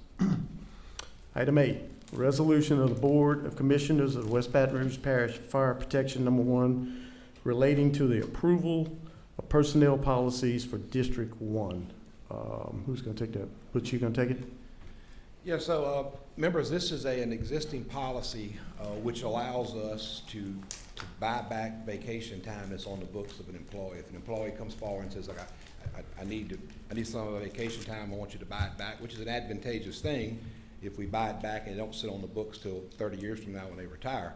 Item 8, resolution of the Board of Commissioners of West Baton Rouge Parish Fire Protection Number 1 relating to the approval of personnel policies for District 1. Who's going to take that? Butch, you going to take it? Yeah, so, members, this is an existing policy which allows us to buy back vacation time that's on the books of an employee. If an employee comes forward and says, like, I need some of the vacation time, I want you to buy it back, which is an advantageous thing if we buy it back and it don't sit on the books till 30 years from now when they retire.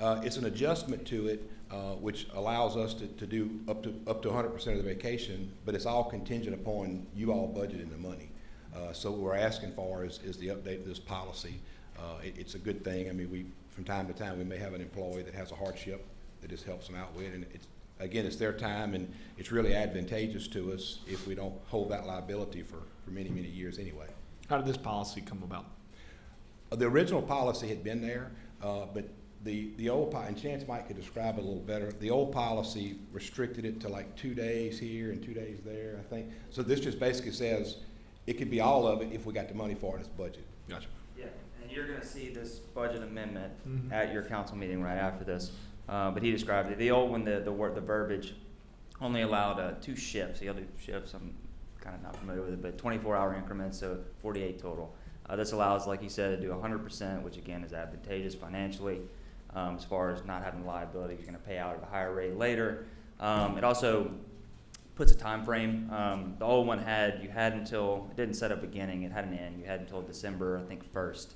It's an adjustment to it which allows us to do up to 100% of the vacation, but it's all contingent upon you all budgeting the money. So what we're asking for is the update of this policy. It's a good thing. I mean, from time to time, we may have an employee that has a hardship that this helps them out with, and it's their time, and it's really advantageous to us if we don't hold that liability for many, many years anyway. How did this policy come about? The original policy had been there, but the old policy, and Chance Mike could describe it a little better, the old policy restricted it to like 2 days here and 2 days there, I think. So this just basically says it could be all of it if we got the money for it as budget. Gotcha. Yeah, and you're gonna see this budget amendment at your council meeting right after this. But he described it. The old one, the verbiage only allowed 2 shifts. The other shifts, I'm kind of not familiar with it, but 24-hour increments, so 48 total. This allows, like he said, to do 100%, which again is advantageous financially. As far as not having liability, you're going to pay out at a higher rate later. It also puts a time frame. The old one you had until, it didn't set a beginning, it had an end. You had until December, I think, 1st,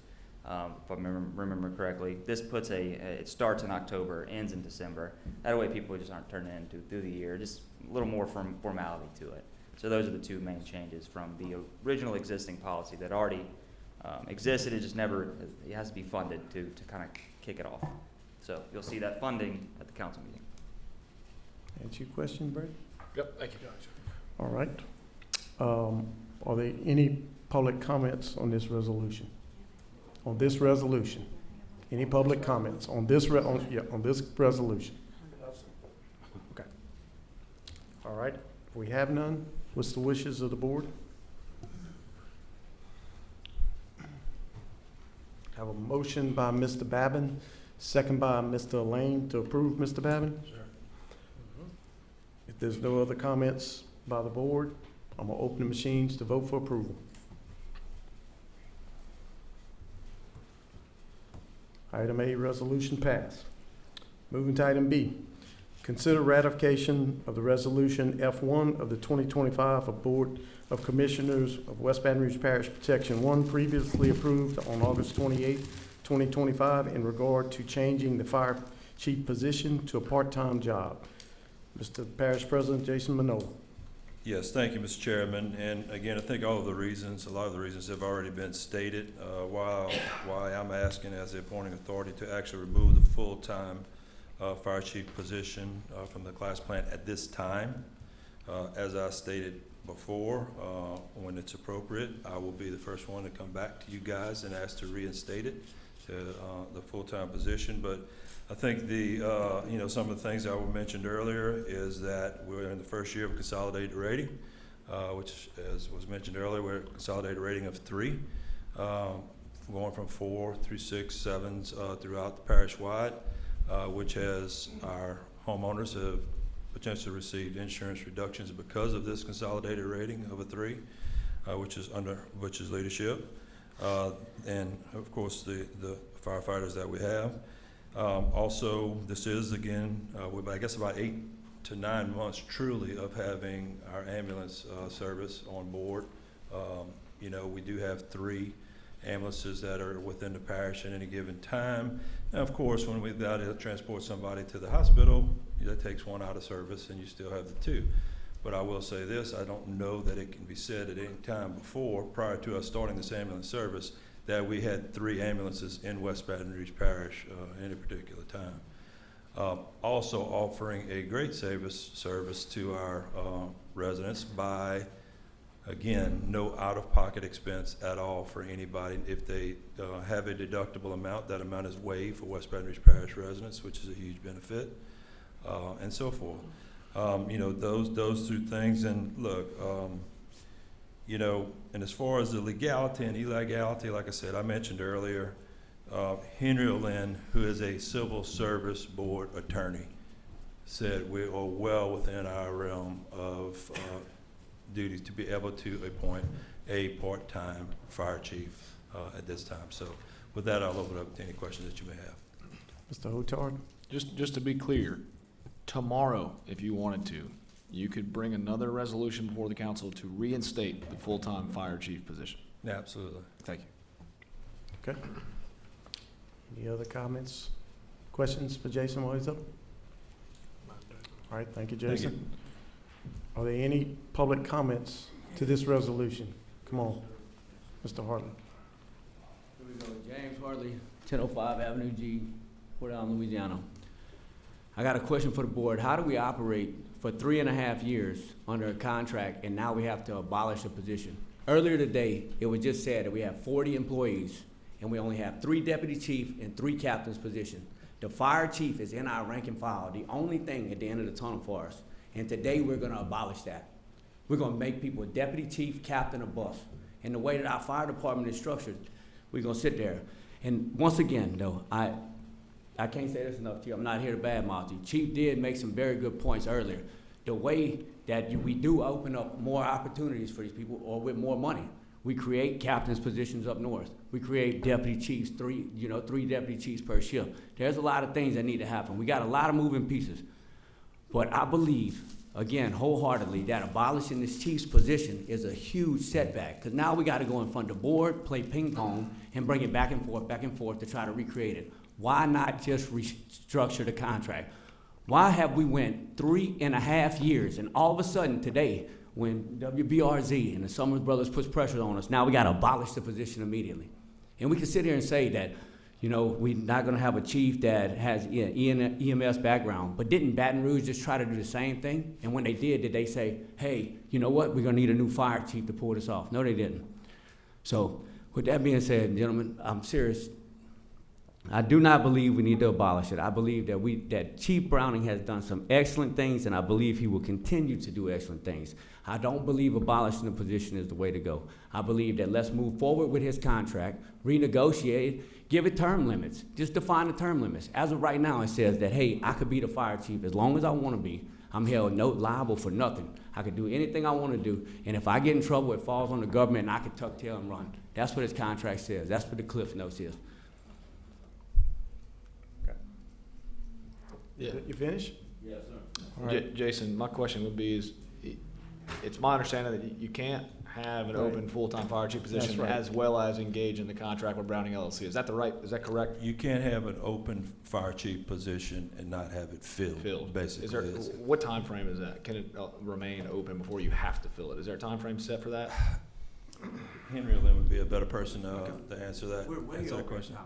if I remember correctly. This puts it starts in October, ends in December. That way people just aren't turning in through the year, just a little more formality to it. So those are the 2 main changes from the original existing policy that already existed. It just it has to be funded to kind of kick it off. So you'll see that funding at the council meeting. Answer your question, Brett? Yep, thank you. All right. Are there any public comments on this resolution? On this resolution? Any public comments on this on this resolution? Okay. All right. If we have none, what's the wishes of the board? Have a motion by Mr. Babin, second by Mr. Lane to approve Mr. Babin. Sure. If there's no other comments by the board, I'm gonna open the machines to vote for approval. Item A, resolution passed. Moving to item B, Consider ratification of the resolution F1 of the 2025 of Board of Commissioners of West Baton Rouge Parish Protection 1, previously approved on August 28, 2025, in regard to changing the fire chief position to a part-time job. Mr. Parish President Jason Manola. Yes, thank you, Mr. Chairman. And again, I think a lot of the reasons have already been stated. Why I'm asking as the appointing authority to actually remove the full-time fire chief position from the class plan at this time. As I stated before, when it's appropriate, I will be the first one to come back to you guys and ask to reinstate it to the full-time position. But I think some of the things that were mentioned earlier is that we're in the first year of consolidated rating, which, as was mentioned earlier, we're at a consolidated rating of 3, going from 4 through 6, 7s throughout the parish-wide, which has our homeowners have potentially received insurance reductions because of this consolidated rating of a 3, which is under Butch's leadership, and of course the firefighters that we have. Also, this is again, I guess about 8 to 9 months truly of having our ambulance service on board. We do have 3 ambulances that are within the parish at any given time. And of course, when we've got to transport somebody to the hospital, that takes 1 out of service and you still have the 2. But I will say this, I don't know that it can be said at any time before, prior to us starting this ambulance service, that we had 3 ambulances in West Baton Rouge Parish at any particular time. Also offering a great service to our residents by, again, no out-of-pocket expense at all for anybody. If they have a deductible amount, that amount is waived for West Baton Rouge Parish residents, which is a huge benefit, and so forth. Those 2 things. And look, and as far as the legality and illegality, like I said, I mentioned earlier, Henry Olin, who is a civil service board attorney, said we are well within our realm of duties to be able to appoint a part-time fire chief at this time. So with that, I'll open up to any questions that you may have. Mr. Hotard. Just to be clear, tomorrow, if you wanted to, you could bring another resolution before the council to reinstate the full-time fire chief position. Yeah, absolutely. Thank you. Okay. Any other comments, questions for Jason while he's up? All right, thank you, Jason. Thank you. Are there any public comments to this resolution? Come on, Mr. Hartley. Here we go. James Hartley, 1005 Avenue G, Port Allen, Louisiana. I got a question for the board. How do we operate for 3.5 years under a contract and now we have to abolish a position? Earlier today, it was just said that we have 40 employees and we only have 3 deputy chief and 3 captains position. The fire chief is in our rank and file, the only thing at the end of the tunnel for us. And today we're gonna abolish that. We're gonna make people a deputy chief, captain, or boss. And the way that our fire department is structured, we're gonna sit there. And once again, though, I can't say this enough to you. I'm not here to badmouth you. Chief did make some very good points earlier. The way that we do open up more opportunities for these people, or with more money, we create captains positions up north. We create deputy chiefs, 3 deputy chiefs per shift. There's a lot of things that need to happen. We got a lot of moving pieces. But I believe, again, wholeheartedly, that abolishing this chief's position is a huge setback. Because now we got to go in front of the board, play ping pong, and bring it back and forth to try to recreate it. Why not just restructure the contract? Why have we went 3.5 years, and all of a sudden today, when WBRZ and the Summers Brothers puts pressure on us, now we got to abolish the position immediately? And we can sit here and say that, we're not going to have a chief that has EMS background. But didn't Baton Rouge just try to do the same thing? And when they did they say, hey, you know what? We're going to need a new fire chief to pull this off. No, they didn't. So with that being said, gentlemen, I'm serious. I do not believe we need to abolish it. I believe that Chief Browning has done some excellent things, and I believe he will continue to do excellent things. I don't believe abolishing the position is the way to go. I believe that let's move forward with his contract, renegotiate it, give it term limits. Just define the term limits. As of right now, it says that, hey, I could be the fire chief as long as I want to be. I'm held liable for nothing. I could do anything I want to do, and if I get in trouble, it falls on the government, and I can tuck tail and run. That's what his contract says. That's what the Cliff Notes is. Yeah. You finished? Yes, sir. All right. Jason, my question would be is, it's my understanding that you can't have an Right. open full-time fire chief That's position right. as well as engage in the contract with Browning LLC. Is that is that correct? You can't have an open fire chief position and not have it filled, basically. Is there, It's- what time frame is that? Can it remain open before you have to fill it? Is there a time frame set for that? Henry Lynn would be a better person to answer that, answer that question.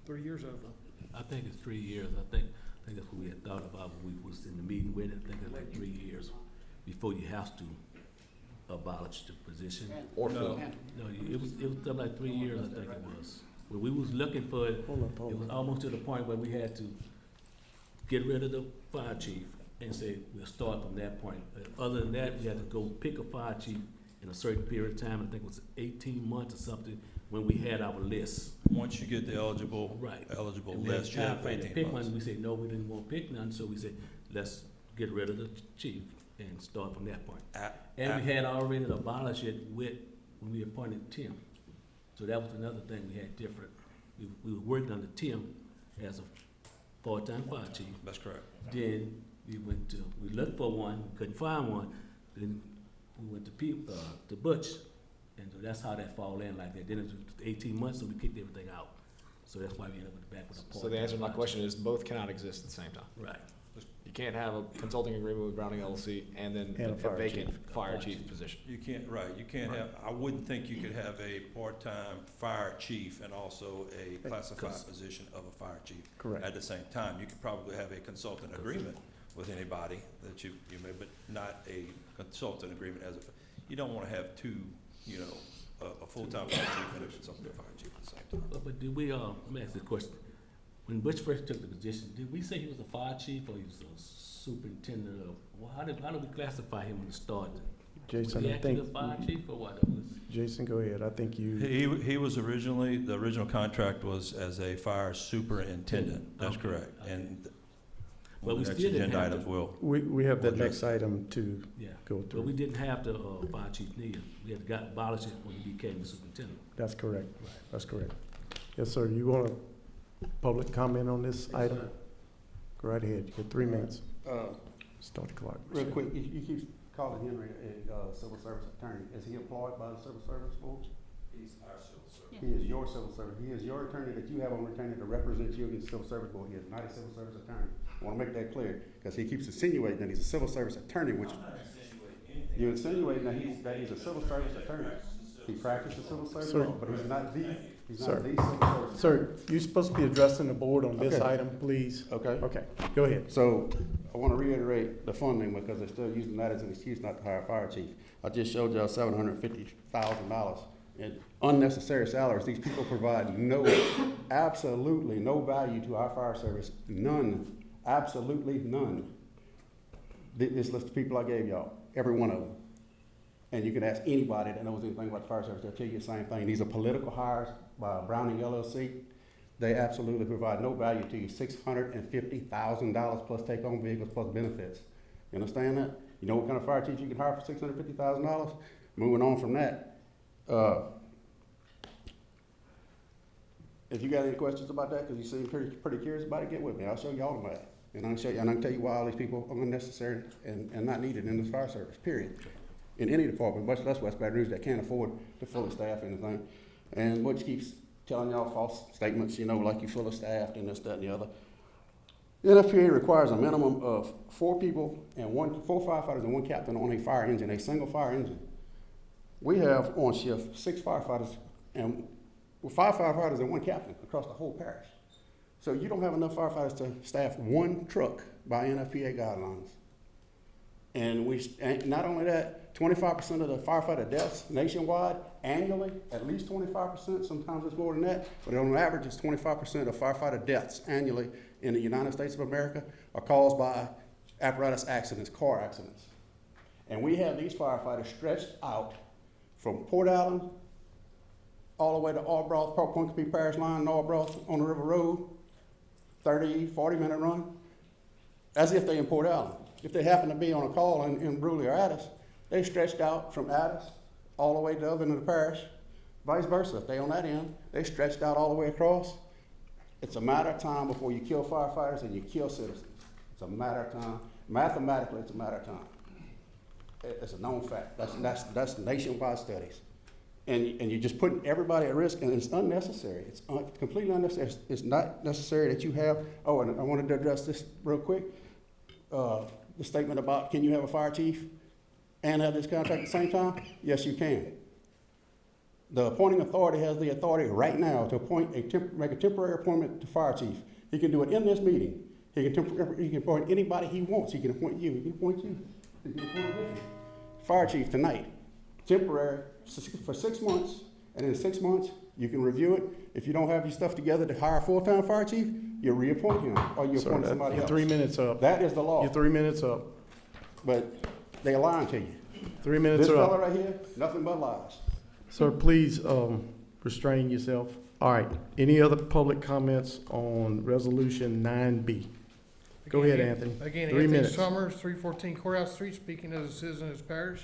3 years over. I think it's 3 years. I think that's what we had thought about when we was in the meeting with it. I think it's like 3 years before you have to abolish the position. Or No. fill? No, it was something like 3 years, I think it was. When we was looking for it, it was almost to the point where we had to get rid of the fire chief and say, we'll start from that point. Other than that, we had to go pick a fire chief in a certain period of time. I think it was 18 months or something when we had our list. Once you get the eligible Right. list, And you we had have time frame to 18 pick months. one. We said, no, we didn't want to pick none, so we said, let's get rid of the chief and start from that point. And we had already abolished it when we appointed Tim. So that was another thing we had different. We were working under Tim as a part-time fire chief. That's correct. Then we looked for one, couldn't find one. Then we went to Butch, and so that's how that fall in like that. Then it was 18 months, so we kicked everything out. So that's why we ended up back with a part-time. So the answer to my fire question is both cannot exist at the same time. chief. Right. You can't have a consulting agreement with Browning LLC and then And a a fire vacant chief. fire chief position. You can't, right, you can't have, I wouldn't think you could have a part-time fire chief and also a classified position of a fire chief Correct. at the same time. You could probably have a consultant agreement with anybody that you may, but not a consultant agreement as a, you don't wanna have two, you know, a full-time fire chief and a consultant fire chief at the same time. But did we, let me ask you a question. When Butch first took the position, did we say he was a fire chief or he was a superintendent of, well, how did we classify him when he started? Was Jason, he I actually think, a fire chief or what? It was- Jason, go ahead. I think you, He was originally, the original contract was as a fire superintendent, that's Okay, correct. okay. And But we the next still didn't agenda have items to- will. we have that Well, next item to Yeah, go but through. we didn't have the, fire chief neither. We had got abolished it when he became the superintendent. That's correct. Right. That's correct. Yes, sir. You want a public comment on this item? Go right ahead. You get 3 minutes. Start the clock. Real quick, you keep calling Henry a civil service attorney. Is he employed by the civil service board? He's our civil service. He is your civil service. He is your attorney that you have on retainer to represent you against the civil service board. He is not a civil service attorney. I want to make that clear because he keeps insinuating that he's a civil service attorney, which you're insinuating that he's a civil service attorney. He practices civil service Sir. law, but he's not the Sir. civil service. Sir, you're supposed to be addressing the board on this Okay. item, please. Okay. Okay, go ahead. So I want to reiterate the funding because they're still using that as an excuse not to hire a fire chief. I just showed y'all $750,000 in unnecessary salaries. These people provide absolutely no value to our fire service. None, absolutely none. This list of people I gave y'all, every one of them. And you can ask anybody that knows anything about the fire service, they'll tell you the same thing. These are political hires by Browning LLC. They absolutely provide no value to you. $650,000 plus take-home vehicles plus benefits. You understand that? You know what kind of fire chief you can hire for $650,000? Moving on from that. If you got any questions about that, because you seem pretty curious about it, get with me. I'll show you all the math. And I'll show you, and I can tell you why all these people are unnecessary and not needed in this fire service, period. In any department, much less West Baton Rouge, that can't afford to fully staff anything. And Butch keeps telling y'all false statements, you know, like you're fully staffed and this, that, and the other. The NFPA requires a minimum of 4 firefighters and 1 captain on a fire engine, a single fire engine. We have on shift 6 firefighters and 5 firefighters and 1 captain across the whole parish. So you don't have enough firefighters to staff 1 truck by NFPA guidelines. And not only that, 25% of the firefighter deaths nationwide annually, at least 25%, sometimes it's more than that, but on average it's 25% of firefighter deaths annually in the United States of America are caused by apparatus accidents, car accidents. And we have these firefighters stretched out from Port Allen all the way to Arbroath, Pointe Parish line, Arbroath on the River Road, 30, 40-minute run, as if they're in Port Allen. If they happen to be on a call in Bruley or Addis, they stretched out from Addis all the way to the other end of the parish, vice versa. If they on that end, they stretched out all the way across. It's a matter of time before you kill firefighters and you kill citizens. It's a matter of time. Mathematically, it's a matter of time. It's a known fact. That's nationwide studies. And you're just putting everybody at risk, and it's unnecessary. It's completely unnecessary. It's not necessary that you have, oh, and I wanted to address this real quick. The statement about, can you have a fire chief and have this contract at the same time? Yes, you can. The appointing authority has the authority right now to make a temporary appointment to fire chief. He can do it in this meeting. He can appoint anybody he wants. He can appoint you. He can appoint you. He can appoint you. Fire chief tonight, temporary for 6 months, and in 6 months you can review it. If you don't have your stuff together to hire a full-time fire chief, you reappoint him or you appoint somebody else. Your 3 minutes up. That is the law. Your 3 minutes up. But they lying to you. 3 minutes This are up. fella right here, nothing but lies. Sir, please restrain yourself. All right. Any other public comments on Resolution 9B? Go ahead, Anthony. Again, 3 Anthony minutes. Summers, 314 Courthouse Street, speaking as a citizen of this parish.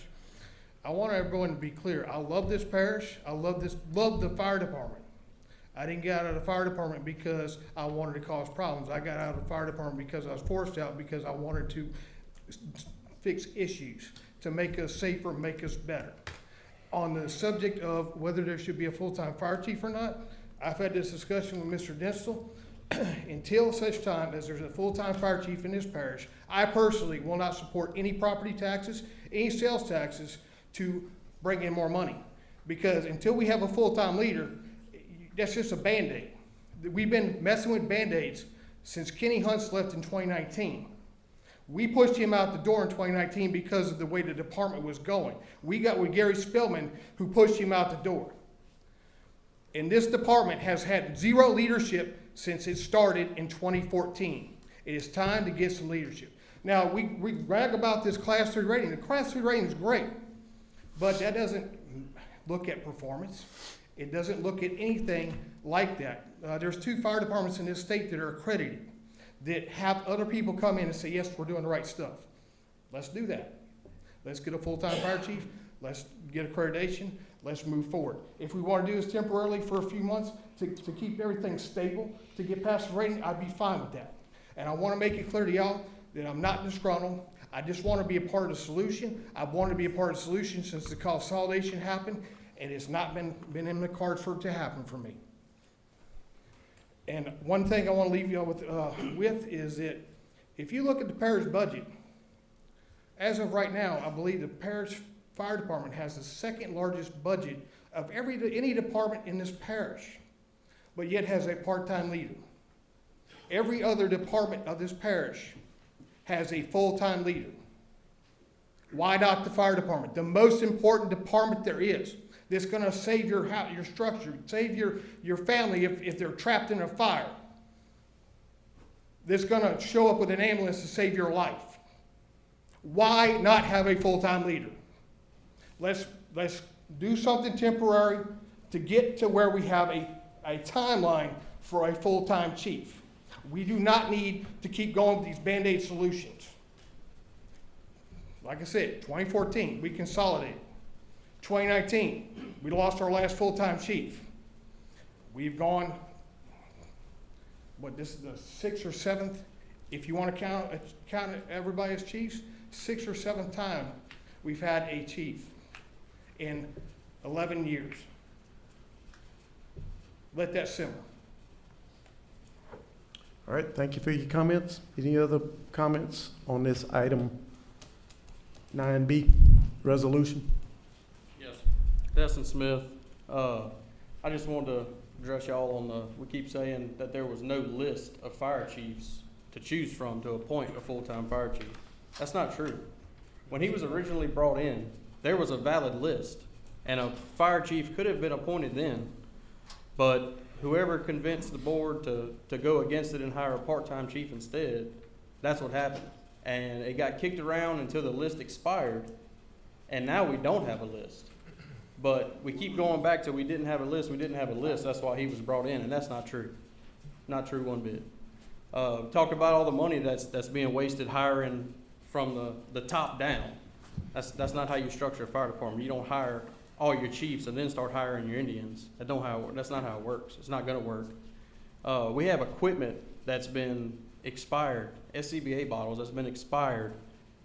I want everyone to be clear. I love this parish. I love the fire department. I didn't get out of the fire department because I wanted to cause problems. I got out of the fire department because I was forced out because I wanted to fix issues, to make us safer, make us better. On the subject of whether there should be a full-time fire chief or not, I've had this discussion with Mr. Dinstel. Until such time as there's a full-time fire chief in this parish, I personally will not support any property taxes, any sales taxes to bring in more money. Because until we have a full-time leader, that's just a Band-Aid. We've been messing with Band-Aids since Kenny Hunt's left in 2019. We pushed him out the door in 2019 because of the way the department was going. We got with Gary Spillman, who pushed him out the door. And this department has had zero leadership since it started in 2014. It is time to get some leadership. Now, we brag about this Class 3 rating. The Class 3 rating is great, but that doesn't look at performance. It doesn't look at anything like that. There's 2 fire departments in this state that are accredited, that have other people come in and say, yes, we're doing the right stuff. Let's do that. Let's get a full-time fire chief. Let's get accreditation. Let's move forward. If we want to do this temporarily for a few months to keep everything stable, to get past the rating, I'd be fine with that. And I want to make it clear to y'all that I'm not disgruntled. I just want to be a part of the solution. I've wanted to be a part of the solution since the consolidation happened, and it's not been in the cards for it to happen for me. And one thing I want to leave y'all with is that if you look at the parish budget, as of right now, I believe the parish fire department has the second largest budget of any department in this parish, but yet has a part-time leader. Every other department of this parish has a full-time leader. Why not the fire department? The most important department there is. That's going to save your house, your structure, save your family if they're trapped in a fire. That's going to show up with an ambulance to save your life. Why not have a full-time leader? Let's do something temporary to get to where we have a timeline for a full-time chief. We do not need to keep going with these Band-Aid solutions. Like I said, 2014, we consolidated. 2019, we lost our last full-time chief. We've gone, this is the 6th or 7th, if you want to count everybody as chiefs, 6th or 7th time we've had a chief in 11 years. Let that simmer. All right, thank you for your comments. Any other comments on this item 9B resolution? Yes. Destin Smith. I just wanted to address y'all on we keep saying that there was no list of fire chiefs to choose from to appoint a full-time fire chief. That's not true. When he was originally brought in, there was a valid list, and a fire chief could have been appointed then, but whoever convinced the board to go against it and hire a part-time chief instead, that's what happened. And it got kicked around until the list expired, and now we don't have a list. But we keep going back to we didn't have a list, that's why he was brought in, and that's not true. Not true one bit. Talked about all the money that's being wasted hiring from the top down. That's not how you structure a fire department. You don't hire all your chiefs and then start hiring your Indians. That's not how it works. It's not gonna work. We have equipment that's been expired, SCBA bottles that's been expired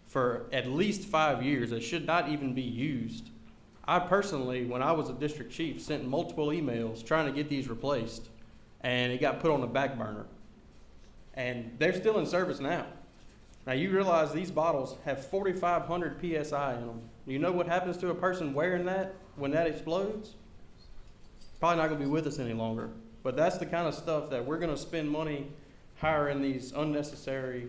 for at least 5 years that should not even be used. I personally, when I was a district chief, sent multiple emails trying to get these replaced, and it got put on the back burner. And they're still in service now. Now, you realize these bottles have 4,500 PSI in them. You know what happens to a person wearing that when that explodes? Probably not gonna be with us any longer. But that's the kind of stuff that we're gonna spend money hiring these unnecessary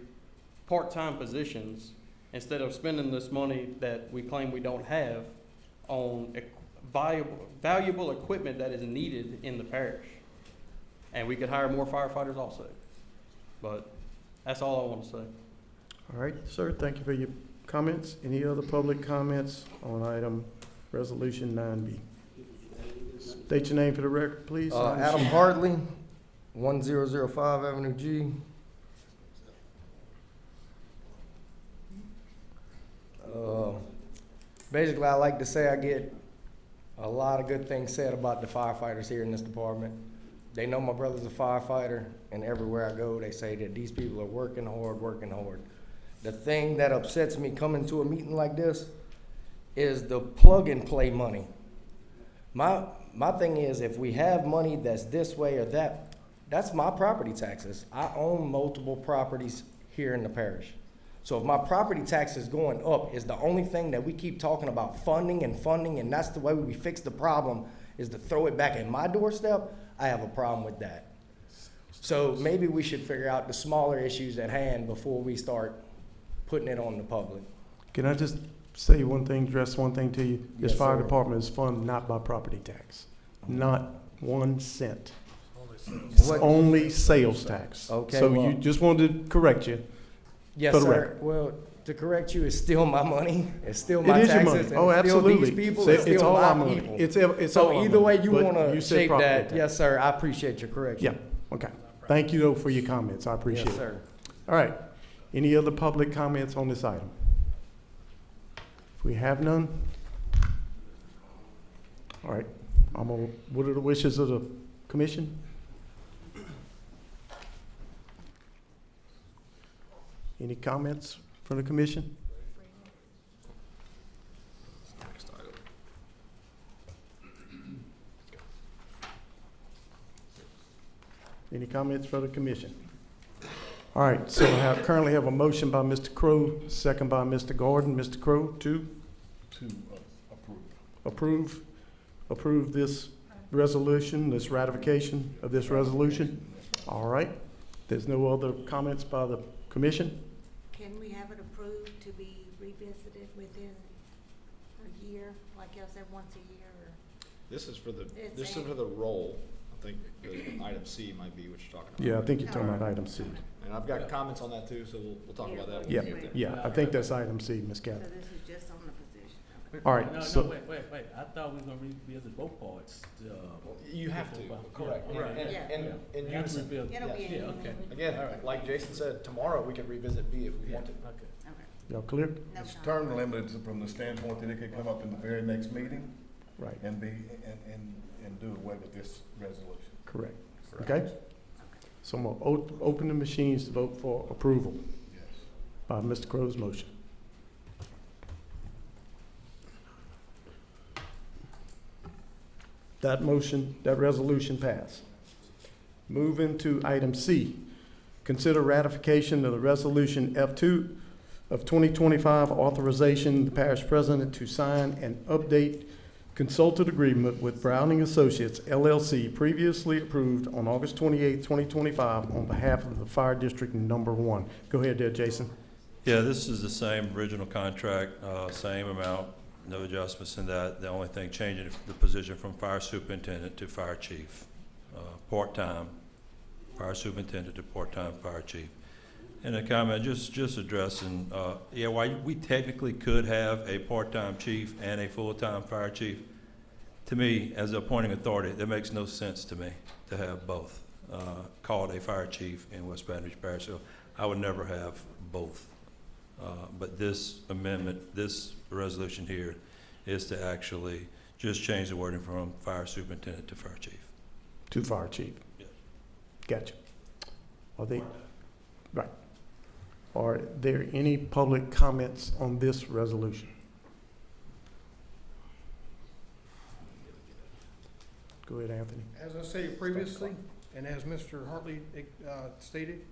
part-time positions instead of spending this money that we claim we don't have on valuable equipment that is needed in the parish. And we could hire more firefighters also. But that's all I want to say. All right, sir, thank you for your comments. Any other public comments on item Resolution 9B? State your name for the record, please. Adam Hardley, 1005 Avenue G. Basically, I like to say I get a lot of good things said about the firefighters here in this department. They know my brother's a firefighter, and everywhere I go, they say that these people are working hard, working hard. The thing that upsets me coming to a meeting like this is the plug and play money. My thing is, if we have money that's this way or that, that's my property taxes. I own multiple properties here in the parish. So if my property tax is going up, is the only thing that we keep talking about funding, and that's the way we fix the problem, is to throw it back at my doorstep, I have a problem with that. So maybe we should figure out the smaller issues at hand before we start putting it on the public. Can I just say one thing, address one thing to you? This Yes, fire sir. department is funded not by property tax, not 1 cent. It's What- only sales tax. Okay, So well- you, just wanted to correct you. Yes, For the sir. record. Well, to correct you, it's still my money. It's still my It is your taxes. money. And Oh, it's still absolutely. these people. So It's it's still all our my money. people. It's all So our either way money, you but want you to said shape property that, tax. yes, sir. I appreciate your correction. Yeah, okay. Thank you though for your comments. I appreciate Yes, it. sir. All right. Any other public comments on this item? If we have none, all right. What are the wishes of the commission? Any comments from the commission? Any comments from the commission? All right, so I currently have a motion by Mr. Crowe, second by Mr. Gordon. Mr. Crowe, to approve this resolution, this ratification of this resolution. All right, there's no other comments by the commission? Can we have it approved to be revisited within a year, like y'all said, once a year? Or This is for the, It's this is a- for the role. I think the item C might be what you're talking about. Yeah, I think you're talking about item C. And I've got comments on that too, so we'll talk about that when Yeah, we get there. yeah, I think that's item C, Ms. So Kathy. this is just on the position? Okay. All right, No, so- no, wait. I thought we were gonna revisit both parts. You have to, correct. Right. And Yeah. in We have to unison. rebuild. It'll be Yeah, in- okay. Again, like Jason said, tomorrow we can revisit B if we want to. Okay. Okay. Y'all clear? No It's comment. term limited from the standpoint that it could come up in the very next meeting Right, and and do away with this resolution. correct. Okay? So I'm gonna open the machines to vote for approval Yes. by Mr. Crowe's motion. That motion, that resolution passed. Moving to item C, consider ratification of the resolution F2 of 2025, authorization the parish president to sign and update consultant agreement with Browning Associates LLC previously approved on August 28, 2025 on behalf of the Fire District Number 1. Go ahead there, Jason. Yeah, this is the same original contract, same amount, no adjustments in that. The only thing changing the position from fire superintendent to fire chief, part-time, fire superintendent to part-time fire chief. And a comment, just addressing, yeah, while we technically could have a part-time chief and a full-time fire chief, to me, as the appointing authority, that makes no sense to me to have both called a fire chief in West Baton Rouge Parish. So I would never have both. But this amendment, this resolution here, is to actually just change the wording from fire superintendent to fire chief. To fire chief. Yeah. Gotcha. Are they, Right. Are there any public comments on this resolution? Go ahead, Anthony. As I stated previously, and as Mr. Hartley stated,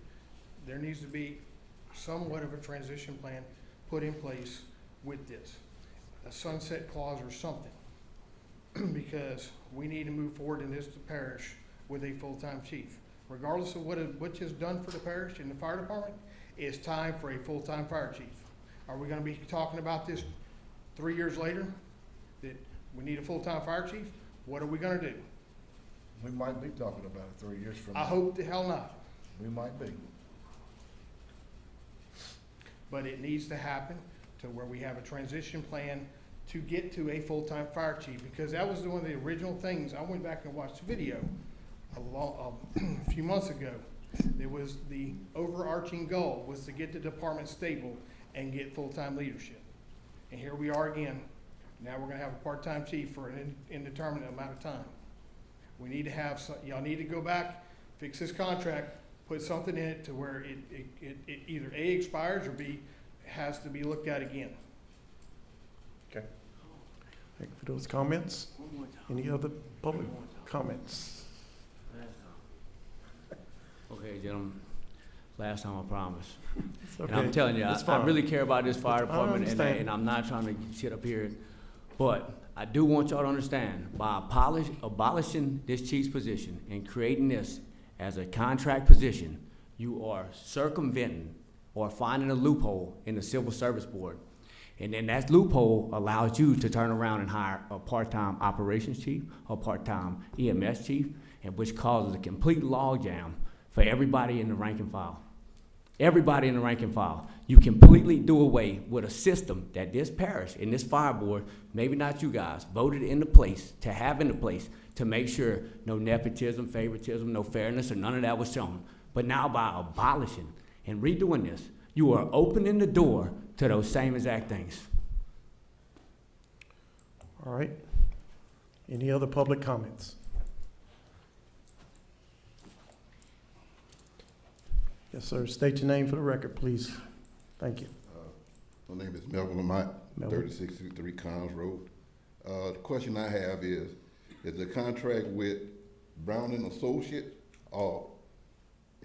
there needs to be somewhat of a transition plan put in place with this, a sunset clause or something, because we need to move forward in this parish with a full-time chief. Regardless of what is done for the parish and the fire department, it's time for a full-time fire chief. Are we gonna be talking about this 3 years later, that we need a full-time fire chief? What are we gonna do? We might be talking about it 3 years from now. I hope the hell not. We might be. But it needs to happen to where we have a transition plan to get to a full-time fire chief, because that was one of the original things. I went back and watched the video a few months ago. It was the overarching goal was to get the department stable and get full-time leadership. And here we are again. Now we're gonna have a part-time chief for an indeterminate amount of time. We need to have some, y'all need to go back, fix this contract, put something in it to where it either A, expires, or B, has to be looked at again. Okay. Thank you for those comments. Any other public comments? Okay, gentlemen, last time I promise. It's And okay. I'm telling you, It's I fine. really care about this fire I department, understand. and I'm not trying to sit up here, but I do want y'all to understand, by abolishing this chief's position and creating this as a contract position, you are circumventing or finding a loophole in the Civil Service Board. And then that loophole allows you to turn around and hire a part-time operations chief, a part-time EMS chief, and which causes a complete logjam for everybody in the rank and file. Everybody in the rank and file. You completely do away with a system that this parish and this fire board, maybe not you guys, voted into place to have into place to make sure no nepotism, favoritism, no fairness, or none of that was shown. But now by abolishing and redoing this, you are opening the door to those same exact things. All right. Any other public comments? Yes, sir. State your name for the record, please. Thank you. My name is Melvin Lamont, Melvin. 3663 Connors Road. The question I have is the contract with Brown and Associate or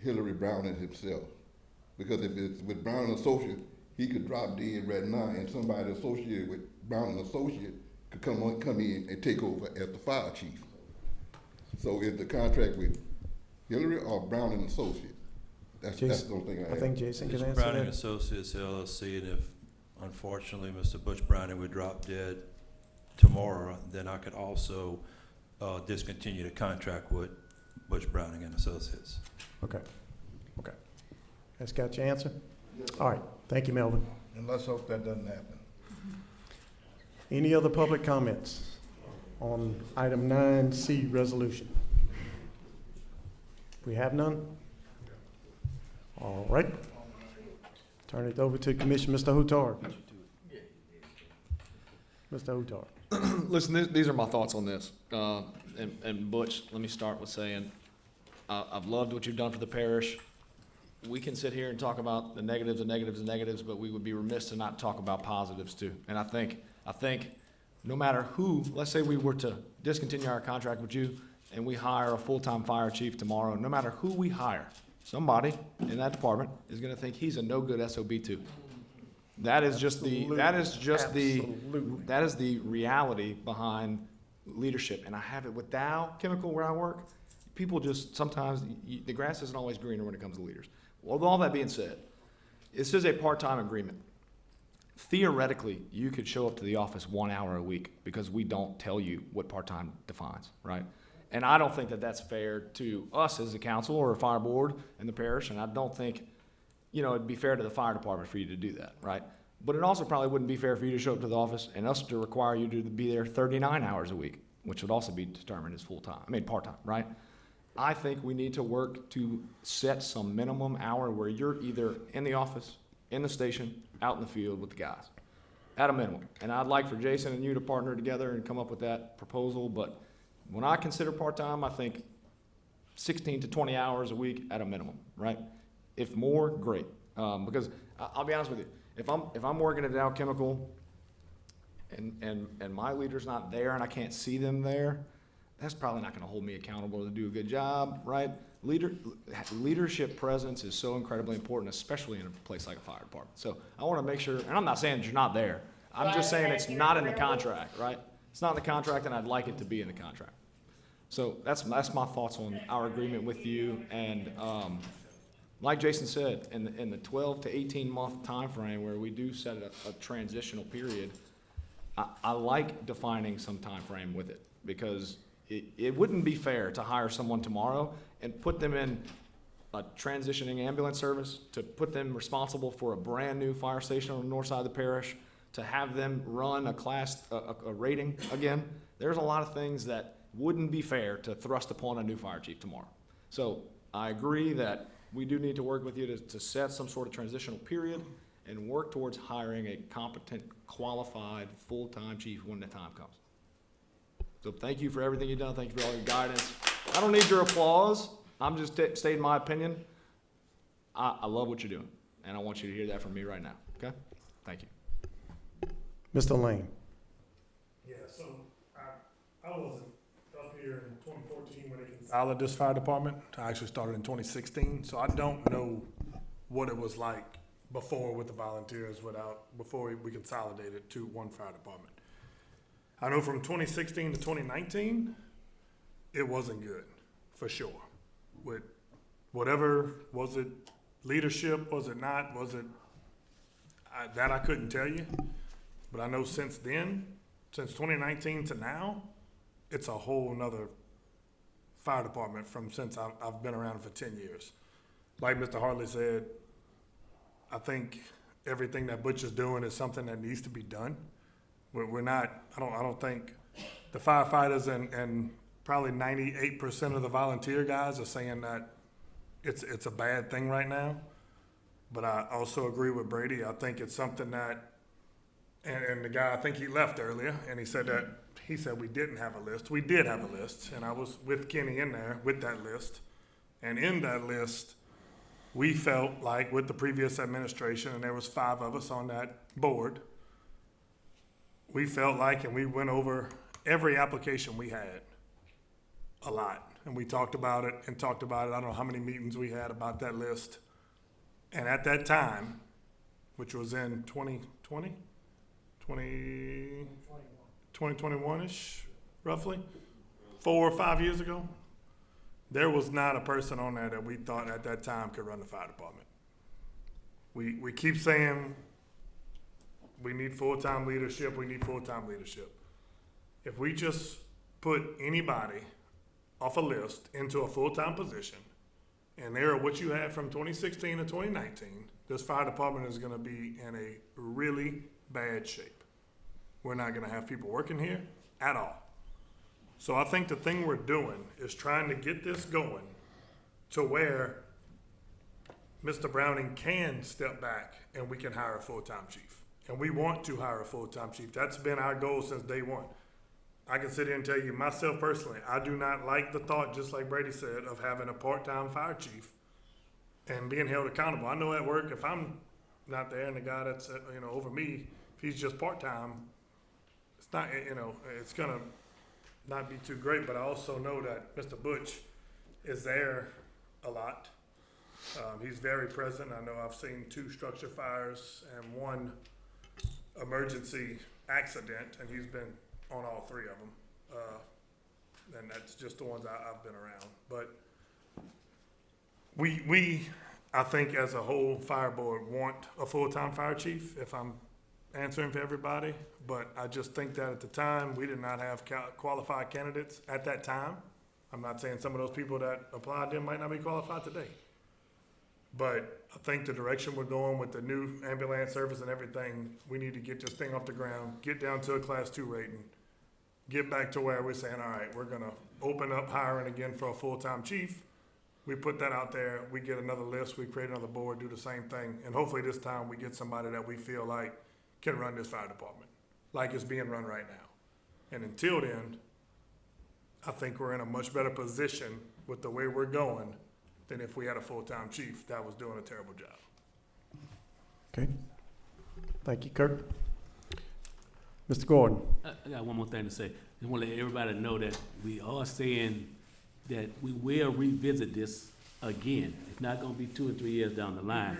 Hillary Brown and himself? Because if it's with Brown and Associate, he could drop dead right now, and somebody associated with Brown and Associate could come in and take over as the fire chief. So is the contract with Hillary or Brown and Associate? That's the only thing I have. I think Jason can It's answer Browning that. Associates LLC, and if unfortunately Mr. Butch Browning would drop dead tomorrow, then I could also discontinue the contract with Butch Browning and Associates. Okay. Okay. That's got your answer? All right. Thank you, Melvin. And let's hope that doesn't happen. Any other public comments on item 9C resolution? We have none? All right. Turn it over to Commissioner, Mr. Hutard. Mr. Hutard. Listen, these are my thoughts on this. And Butch, let me start with saying, I've loved what you've done for the parish. We can sit here and talk about the negatives and negatives and negatives, but we would be remiss to not talk about positives too. And I think no matter who, let's say we were to discontinue our contract with you and we hire a full-time fire chief tomorrow, no matter who we hire, somebody in that department is gonna think he's a no-good SOB too. That is just the reality behind leadership. And I have it with Dow Chemical where I work. People just, sometimes, the grass isn't always greener when it comes to leaders. Well, with all that being said, this is a part-time agreement. Theoretically, you could show up to the office 1 hour a week because we don't tell you what part-time defines, right? And I don't think that that's fair to us as a council or a fire board and the parish, and I don't think, it'd be fair to the fire department for you to do that, right? But it also probably wouldn't be fair for you to show up to the office and us to require you to be there 39 hours a week, which would also be determined as part-time, right? I think we need to work to set some minimum hour where you're either in the office, in the station, out in the field with the guys, at a minimum. And I'd like for Jason and you to partner together and come up with that proposal, but when I consider part-time, I think 16 to 20 hours a week at a minimum, right? If more, great. Because I'll be honest with you, if I'm working at Dow Chemical and my leader's not there and I can't see them there, that's probably not gonna hold me accountable to do a good job, right? Leadership presence is so incredibly important, especially in a place like a fire department. So I wanna make sure, and I'm not saying that you're not there, I'm just saying it's not in the contract, right? It's not in the contract, and I'd like it to be in the contract. So that's my thoughts on our agreement with you, and, like Jason said, in the 12 to 18-month time frame where we do set a transitional period, I like defining some time frame with it, because it wouldn't be fair to hire someone tomorrow and put them in a transitioning ambulance service, to put them responsible for a brand-new fire station on the north side of the parish, to have them run a rating again. There's a lot of things that wouldn't be fair to thrust upon a new fire chief tomorrow. So I agree that we do need to work with you to set some sort of transitional period and work towards hiring a competent, qualified, full-time chief when the time comes. So thank you for everything you've done. Thank you for all your guidance. I don't need your applause. I'm just stating my opinion. I love what you're doing, and I want you to hear that from me right now, okay? Thank you. Mr. Lane. Yeah, so I wasn't up here in 2014 when they consolidated this fire department. I actually started in 2016, so I don't know what it was like before with the volunteers before we consolidated to one fire department. I know from 2016 to 2019, it wasn't good, for sure. With whatever, was it leadership, was it not, that I couldn't tell you. But I know since then, since 2019 to now, it's a whole nother fire department since I've been around for 10 years. Like Mr. Hartley said, I think everything that Butch is doing is something that needs to be done. We're not, I don't think the firefighters and probably 98% of the volunteer guys are saying that it's a bad thing right now. But I also agree with Brady. I think it's something that, and the guy, I think he left earlier, and he said we didn't have a list. We did have a list, and I was with Kenny in there with that list. And in that list, we felt like with the previous administration, and there was 5 of us on that board, we felt like, and we went over every application we had a lot. And we talked about it. I don't know how many meetings we had about that list. And at that time, which was in 2021-ish, roughly, 4 or 5 years ago, there was not a person on there that we thought at that time could run the fire department. We keep saying we need full-time leadership, If we just put anybody off a list into a full-time position, and they're what you had from 2016 to 2019, this fire department is gonna be in a really bad shape. We're not gonna have people working here at all. So I think the thing we're doing is trying to get this going to where Mr. Browning can step back and we can hire a full-time chief. And we want to hire a full-time chief. That's been our goal since day one. I can sit here and tell you, myself personally, I do not like the thought, just like Brady said, of having a part-time fire chief and being held accountable. I know at work, if I'm not there and the guy that's, over me, if he's just part-time, it's not, it's gonna not be too great, but I also know that Mr. Butch is there a lot. He's very present. I know I've seen 2 structure fires and 1 emergency accident, and he's been on all 3 of them. And that's just the ones I've been around. But we, I think as a whole fire board, want a full-time fire chief, if I'm answering for everybody. But I just think that at the time, we did not have qualified candidates at that time. I'm not saying some of those people that applied then might not be qualified today. But I think the direction we're going with the new ambulance service and everything, we need to get this thing off the ground, get down to a Class 2 rating, get back to where we're saying, all right, we're gonna open up hiring again for a full-time chief. We put that out there, we get another list, we create another board, do the same thing, and hopefully this time we get somebody that we feel like can run this fire department, like it's being run right now. And until then, I think we're in a much better position with the way we're going than if we had a full-time chief that was doing a terrible job. Okay. Thank you, Kirk. Mr. Gordon? I got one more thing to say. Just want to let everybody know that we are saying that we will revisit this again. It's not gonna be 2 or 3 years down the line.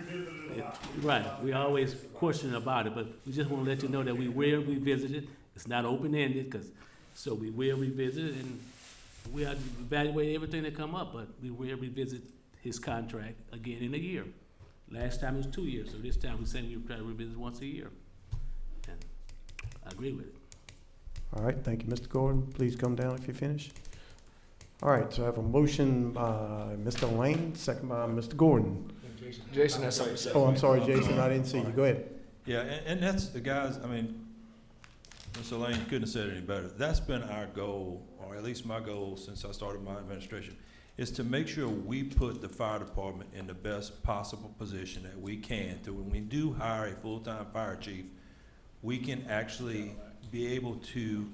Right, we always question about it, but we just want to let you know that we will revisit it. It's not open-ended, so we will revisit it, and we have to evaluate everything that come up, but we will revisit his contract again in a year. Last time it was 2 years, so this time we're saying we'll try to revisit once a year. And I agree with it. All right, thank you, Mr. Gordon. Please come down if you're finished. All right, so I have a motion by Mr. Lane, second by Mr. Gordon. Jason has something to say. Oh, I'm sorry, Jason, I didn't see you. Go ahead. Yeah, and that's the guys, I mean, Mr. Lane couldn't have said it any better. That's been our goal, or at least my goal since I started my administration, is to make sure we put the fire department in the best possible position that we can, to when we do hire a full-time fire chief, we can actually be able to,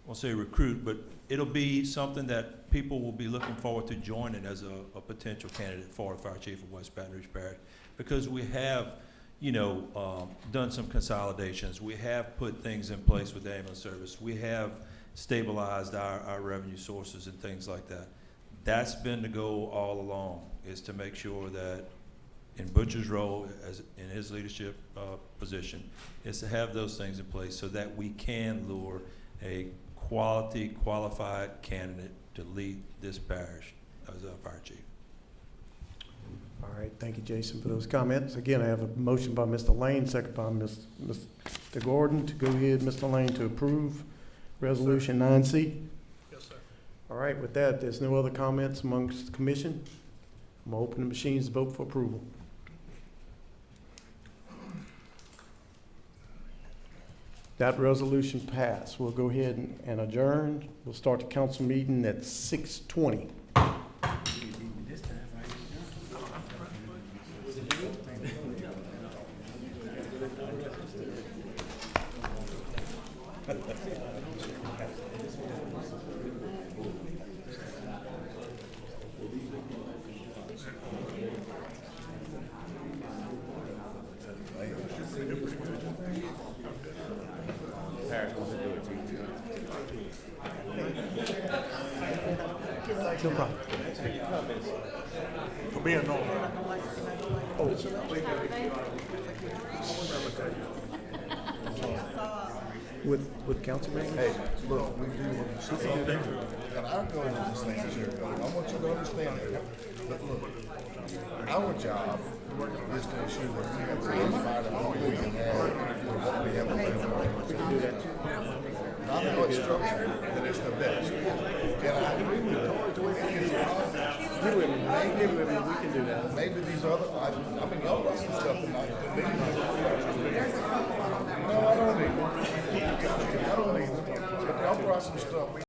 I won't say recruit, but it'll be something that people will be looking forward to joining as a potential candidate for a fire chief of West Baton Rouge Parish, because we have, done some consolidations. We have put things in place with the ambulance service. We have stabilized our revenue sources and things like that. That's been the goal all along, is to make sure that in Butcher's role, as in his leadership position, is to have those things in place so that we can lure a quality, qualified candidate to lead this parish as our fire chief. All right, thank you, Jason, for those comments. Again, I have a motion by Mr. Lane, second by Mr. Gordon, to go ahead, Mr. Lane, to approve Resolution 9C. Yes, sir. All right, with that, there's no other comments amongst the commission. I'm gonna open the machines to vote for approval. That resolution passed. We'll go ahead and adjourn. We'll start the council meeting at 6:20. No problem. For being normal. With council members? Hey, look, we do something, and our goal is the same as your goal. I want you to understand that. But look, our job is to ensure that we have the best fire department we can have, with what we have available. We can do that too. Not what structure, that is the best. And I agree with you. We can do that. Maybe these other, I mean, y'all got some stuff tonight. No, I don't need it. I don't need it. But y'all brought some stuff.